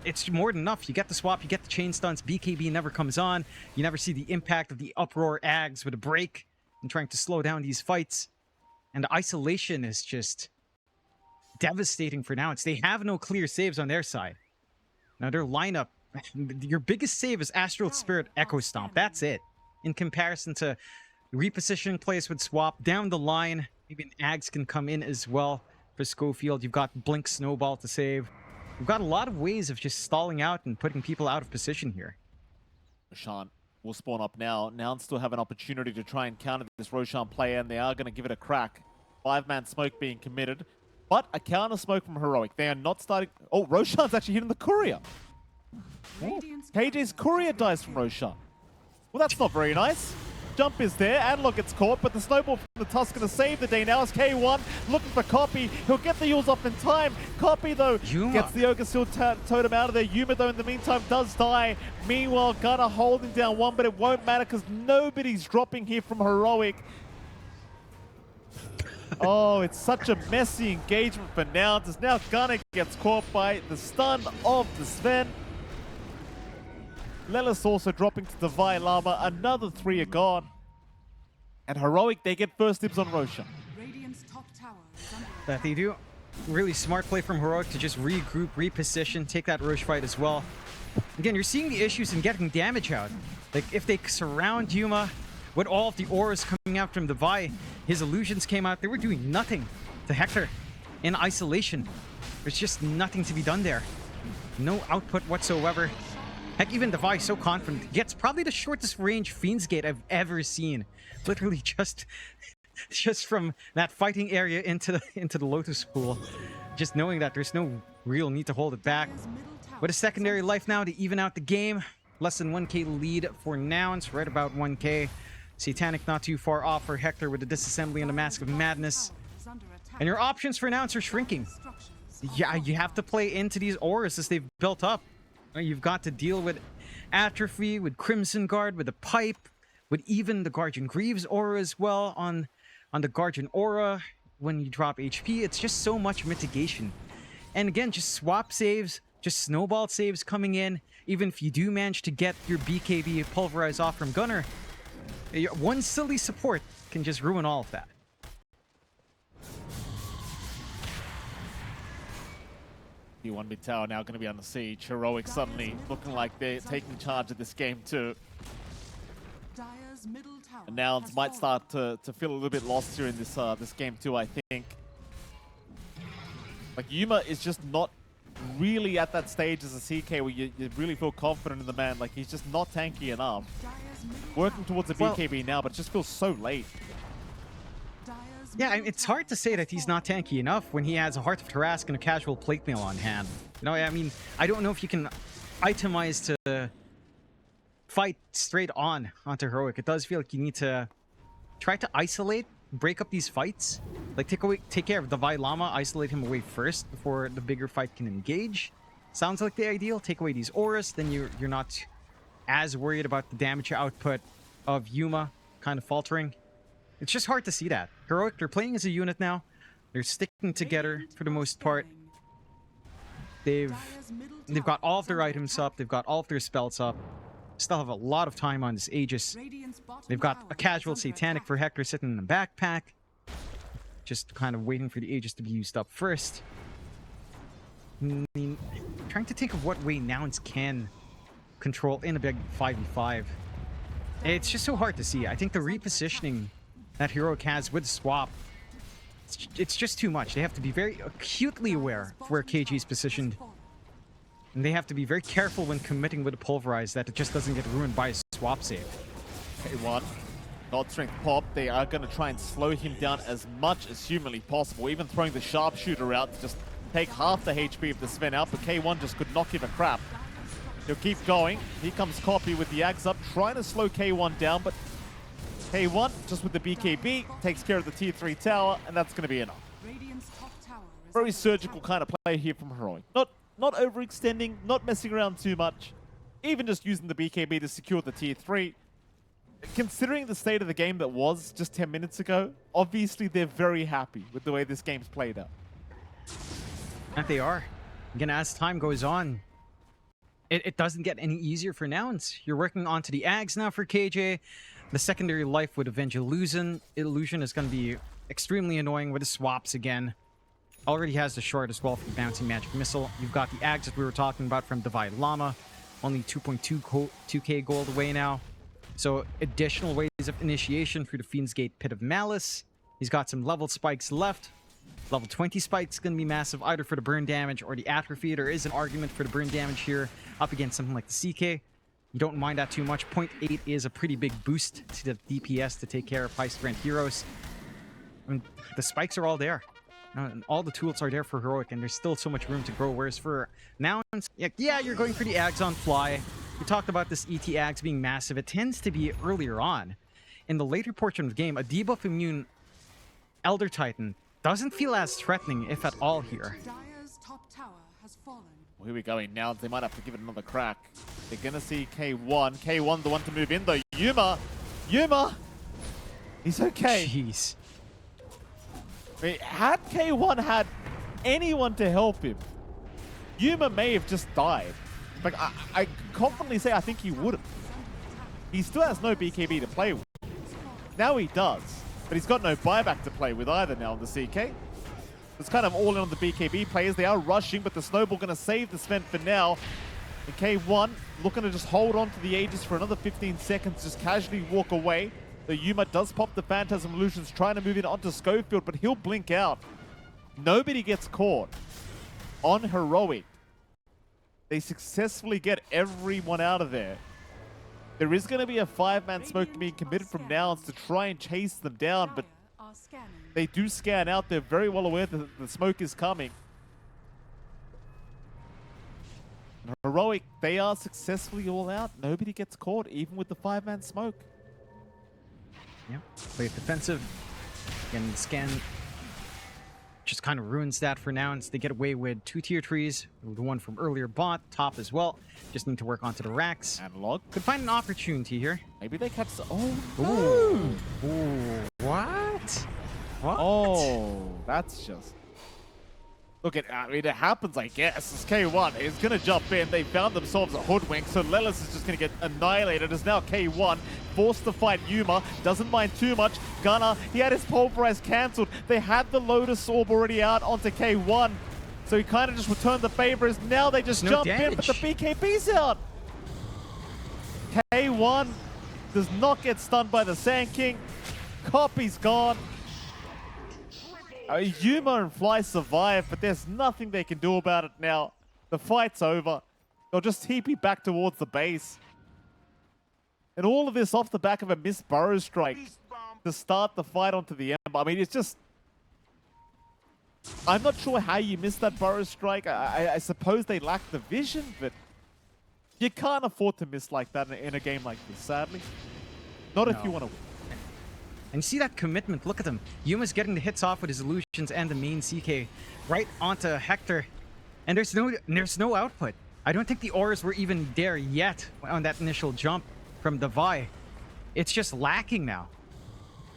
It's more than enough. You get the swap, you get the chain stunts, BKB never comes on. You never see the impact of the Uproar Ags with a break and trying to slow down these fights. And the isolation is just devastating for Nouns. They have no clear saves on their side. Now their lineup, your biggest save is Astral Spirit Echo Stomp. That's it. In comparison to repositioning plays with swap down the line, even Ags can come in as well for Schofield. You've got Blink Snowball to save. You've got a lot of ways of just stalling out and putting people out of position here. Roshan will spawn up now. Nouns still have an opportunity to try and counter this Roshan player, and they are going to give it a crack. 5-man smoke being committed, but a counter smoke from Heroic. They are not starting... Oh, Roshan's actually hitting the courier. Oh, KJ's courier dies from Roshan. Well, that's not very nice. Jump is there. Analog gets caught, but the snowball from the Tusk going to save the day now as K1 looking for Copy. He'll get the Yules off in time. Copy, though, gets the Ogre Seal Totem out of there. Yuma, though, in the meantime, does die. Meanwhile, Gunnar holding down one, but it won't matter because nobody's dropping here from Heroic. Oh, it's such a messy engagement for Nouns as now Gunnar gets caught by the stun of the Sven. Lelis also dropping to Divine Llama. Another 3 are gone. And Heroic, they get first dibs on Roshan. Radiant's top tower is under That they do. Really smart play from Heroic to just regroup, reposition, take that Roche fight as well. Again, you're seeing the issues in getting damage out. Like, if they surround Yuma with all of the auras coming out from the Vi, his illusions came out, they were doing nothing to Hector in isolation. There's just nothing to be done there. No output whatsoever. Heck, even the Vi so confident. Gets probably the shortest range Fiend's Gate I've ever seen. Literally just from that fighting area into the Lotus Pool. Just knowing that there's no real need to hold it back. Dire's middle tower With a is secondary life now to even out the game. Less than 1k lead for Nouns, right about 1k. Satanic not too far off for Hector with the disassembly and the Mask of Madness. And your options for nouns are shrinking. Yeah, you have to play into these auras as they've built up. You've got to deal with Atrophy, with Crimson Guard, with the Pipe, with even the Guardian Greaves aura as well on the Guardian aura. When you drop HP, it's just so much mitigation. And again, just swap saves, just snowball saves coming in. Even if you do manage to get your BKB pulverized off from Gunner, one silly support can just ruin all of that. T1 mid tower now going to be under siege. Heroic suddenly looking like they're taking charge of this game too. And nouns might start to feel a little bit lost here in this this game too, I think. Like Yuma is just not really at that stage as a CK where you really feel confident in the man. Like he's just not tanky enough. Working towards a BKB now, but it just feels so late. Yeah, it's hard to say that he's not tanky enough when he has a Heart of Tarrasque and a casual plate mail on hand. You know, I mean, I don't know if you can itemize to fight straight onto Heroic. It does feel like you need to try to isolate, break up these fights. Like take care of the Vi Llama, isolate him away first before the bigger fight can engage. Sounds like the ideal. Take away these auras, then you're not as worried about the damage output of Yuma kind of faltering. It's just hard to see that. Heroic, they're playing as a unit now. They're sticking together for the most part. They've got all of their items up. They've got all of their spells up. Still have a lot of time on this Aegis. They've got a casual Satanic for Hector sitting in the backpack. Just kind of waiting for the Aegis to be used up first. I mean, trying to think of what way nouns can control in a big 5v5. It's just so hard to see. I think the repositioning that Heroic has with swap, it's just too much. They have to be very acutely aware of where KG is positioned. And they have to be very careful when committing with a pulverize that it just doesn't get ruined by a swap save. K1, God Strength pop. They are going to try and slow him down as much as humanly possible, even throwing the sharpshooter out to just take half the HP of the Sven out, but K1 just could not give a crap. He'll keep going. Here comes Copy with the Axe up, trying to slow K1 down, but K1, just with the BKB, takes care of the tier 3 tower, and that's going to be enough. Very surgical kind of play here from Heroic. Not overextending, not messing around too much, even just using the BKB to secure the tier 3. Considering the state of the game that was just 10 minutes ago, obviously they're very happy with the way this game's played out. And they are. Again, as time goes on, it doesn't get any easier for nouns. You're working onto the Ags now for KJ. The secondary life with Avenge Illusion. Illusion is going to be extremely annoying with the swaps again. Already has the short as well for the Bouncing Magic Missile. You've got the Ags that we were talking about from Divide Llama. Only 2.2k gold away now. So additional ways of initiation through the Fiend's Gate Pit of Malice. He's got some level spikes left. Level 20 spikes going to be massive either for the burn damage or the atrophy. There is an argument for the burn damage here up against something like the CK. You don't mind that too much. 0.8 is a pretty big boost to the DPS to take care of high strength heroes. I mean, the spikes are all there. And all the tools are there for Heroic, and there's still so much room to grow. Whereas for nouns, yeah, you're going for the Ags on fly. We talked about this ET Ags being massive. It tends to be earlier on. In the later portion of the game, a debuff immune Elder Titan doesn't feel as threatening, if at all, here. Well, here we go. Nouns, they might have to give it another crack. They're going to see K1. K1, the one to move in, though. Yuma! He's okay. Jeez. I mean, had K1 had anyone to help him, Yuma may have just died. Like, I confidently say I think he wouldn't. He still has no BKB to play with. Now he does, but he's got no buyback to play with either now on the CK. It's kind of all in on the BKB players. They are rushing, but the Snowball going to save the Sven for now. And K1 looking to just hold on to the Aegis for another 15 seconds, just casually walk away. The Yuma does pop the Phantasm Illusions, trying to move in onto Schofield, but he'll blink out. Nobody gets caught on Heroic. They successfully get everyone out of there. There is going to be a 5-man smoke being committed from Nouns to try and chase them down, but they do scan out. They're very well aware that the smoke is coming. And Heroic, they are successfully all out. Nobody gets caught, even with the 5-man smoke. Yeah, play it defensive. Again, the scan just kind of ruins that for now. And they get away with 2 tier trees. The one from earlier bot, top as well. Just need to work onto the racks. Analog. Could find an opportunity here. Maybe they catch. Oh, Ooh. Ooh. What? What? Oh, that's just. Look at, I mean, it happens, I guess. It's K1. He's going to jump in. They found themselves a hoodwink, so Lelis is just going to get annihilated. It's now K1, forced to fight Yuma. Doesn't mind too much. Gunner, he had his pulverize cancelled. They had the Lotus Orb already out onto K1. So he kind of just returned the favors. Now they just jump in, but the BKB's out. K1 does not get stunned by the Sand King. Copy's gone. Yuma and Fly survive, but there's nothing they can do about it now. The fight's over. They'll just TP back towards the base. And all of this off the back of a missed burrow strike to start the fight onto the Ember. I mean, it's just... I'm not sure how you missed that burrow strike. I suppose they lack the vision, but you can't afford to miss like that in a game like this, sadly. Not if you want to win. And you see that commitment, look at him. Yuma's getting the hits off with his illusions and the main CK right onto Hector. And there's no output. I don't think the auras were even there yet on that initial jump from the Vi. It's just lacking now.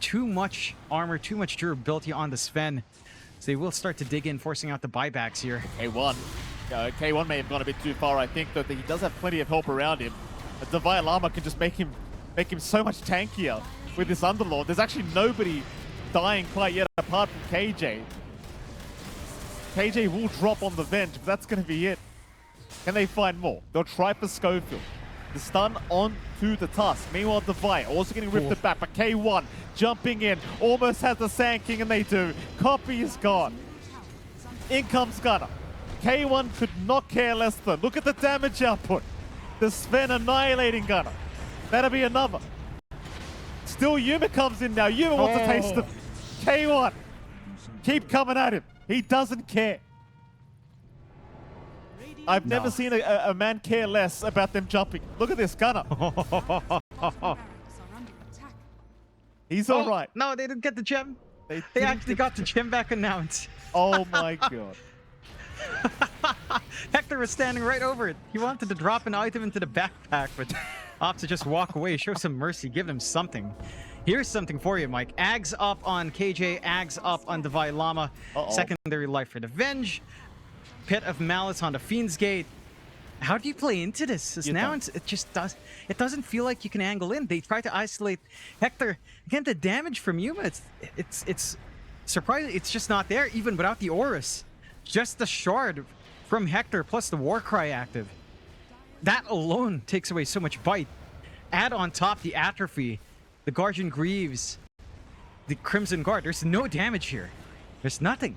Too much armor, too much durability on the Sven. So they will start to dig in, forcing out the buybacks here. K1. K1 may have gone a bit too far, I think, though he does have plenty of help around him. The Divine Llama can just make him so much tankier with this Underlord. There's actually nobody dying quite yet apart from KJ. KJ will drop on the Venge, but that's going to be it. Can they find more? They'll try for Schofield. The stun onto the Tusk. Meanwhile, Devi also getting ripped back, but K1 jumping in, almost has the Sand King, and they do. Copy is gone. In comes Gunner. K1 could not care less than. Look at the damage output. The Sven annihilating Gunner. That'll be another. Still, Yuma comes in now. Yuma wants a taste of K1. Keep coming at him. He doesn't care. I've never seen a man care less about them jumping. Look at this, Gunner. He's all right. No, they didn't get the gem. They actually got the gem back announced. Oh my god. Hector was standing right over it. He wanted to drop an item into the backpack, but opts to just walk away, show some mercy, give him something. Here's something for you, Mike. Ags up on KJ, Ags up on Divine Llama. Secondary life for the Venge. Pit of Malice on the Fiend's Gate. How do you play into this? Because now it doesn't feel like you can angle in. They try to isolate Hector. Again, the damage from Yuma, it's surprising. It's just not there, even without the Horus. Just the shard from Hector plus the Warcry active. That alone takes away so much bite. Add on top the Atrophy, the Guardian Greaves, the Crimson Guard. There's no damage here. There's nothing.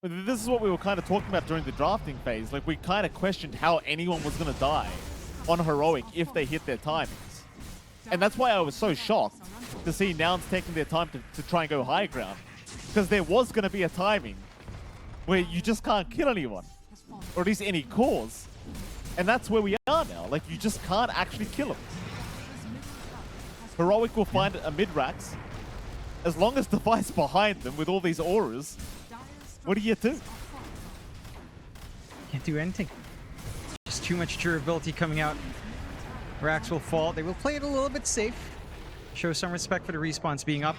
This is what we were kind of talking about during the drafting phase. Like, we kind of questioned how anyone was going to die on Heroic if they hit their timings. And that's why I was so shocked to see Nouns taking their time to try and go high ground. Because there was going to be a timing where you just can't kill anyone. Or at least any cause. And that's where we are now. Like, you just can't actually kill them. Heroic will find a mid-rax. As long as Device behind them with all these auras, what do you do? Can't do anything. Just too much durability coming out. Rax will fall. They will play it a little bit safe. Show some respect for the respawns being up.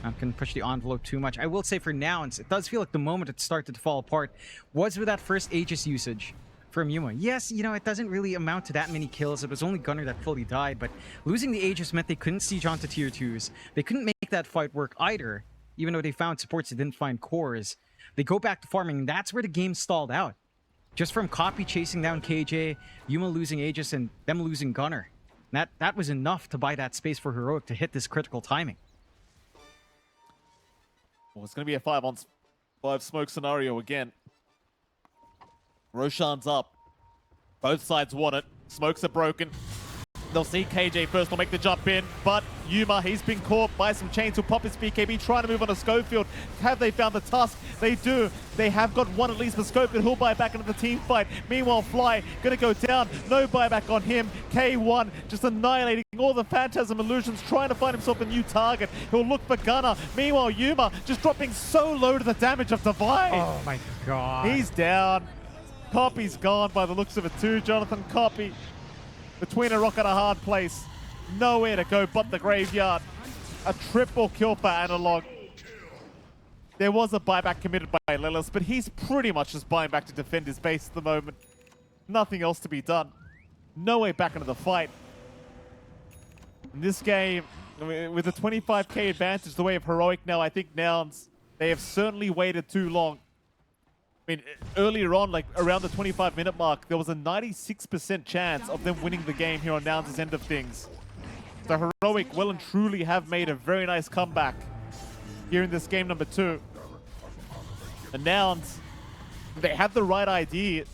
Not going to push the envelope too much. I will say for Nouns, it does feel like the moment it started to fall apart was with that first Aegis usage from Yuma. Yes, you know, it doesn't really amount to that many kills. It was only Gunner that fully died, but losing the Aegis meant they couldn't siege onto tier 2s. They couldn't make that fight work either, even though they found supports, they didn't find cores. They go back to farming, and that's where the game stalled out. Just from Copy chasing down KJ, Yuma losing Aegis, and them losing Gunner. That was enough to buy that space for Heroic to hit this critical timing. Well, it's going to be a 5-on-5 smoke scenario again. Roshan's up. Both sides want it. Smokes are broken. They'll see KJ first. They'll make the jump in. But Yuma, he's been caught by some chains. He'll pop his BKB, trying to move on to Schofield. Have they found the Tusk? They do. They have got one at least for Schofield. He'll buy back into the team fight. Meanwhile, Fly going to go down. No buyback on him. K1 just annihilating all the Phantasm illusions, trying to find himself a new target. He'll look for Gunner. Meanwhile, Yuma just dropping so low to the damage of Divide. Oh my god. He's down. Copy's gone by the looks of it too, Jonathan. Copy between a rock and a hard place. Nowhere to go but the graveyard. A triple kill for Analog. There was a buyback committed by Lillis, but he's pretty much just buying back to defend his base at the moment. Nothing else to be done. No way back into the fight. In this game, with a 25k advantage, the way of Heroic now, I think Nouns, they have certainly waited too long. I mean, earlier on, like around the 25-minute mark, there was a 96% chance of them winning the game here on Nouns' end of things. So Heroic well and truly have made a very nice comeback here in this game number 2. The Nouns, they had the right idea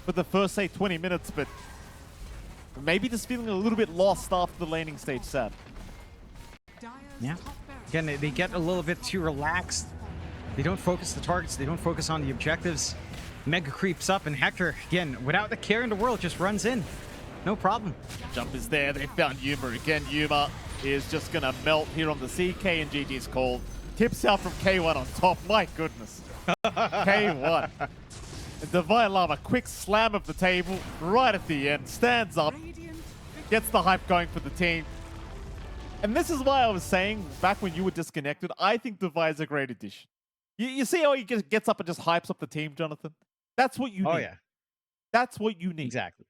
for the first, say, 20 minutes, but maybe just feeling a little bit lost after the laning stage set. Yeah. Again, they get a little bit too relaxed. They don't focus the targets. They don't focus on the objectives. Mega creeps up, and Hector, again, without the care in the world, just runs in. No problem. Jump is there. They found Yuma again. Yuma is just going to melt here on the CK, and GG's call. Tips out from K1 on top. My goodness. K1. And Divine Llama, quick slam of the table right at the end. Stands up. Gets the hype going for the team. And this is why I was saying, back when you were disconnected, I think Divine's a great addition. You see how he just gets up and just hypes up the team, Jonathan? That's what you need. Oh, yeah. That's what you need. Exactly.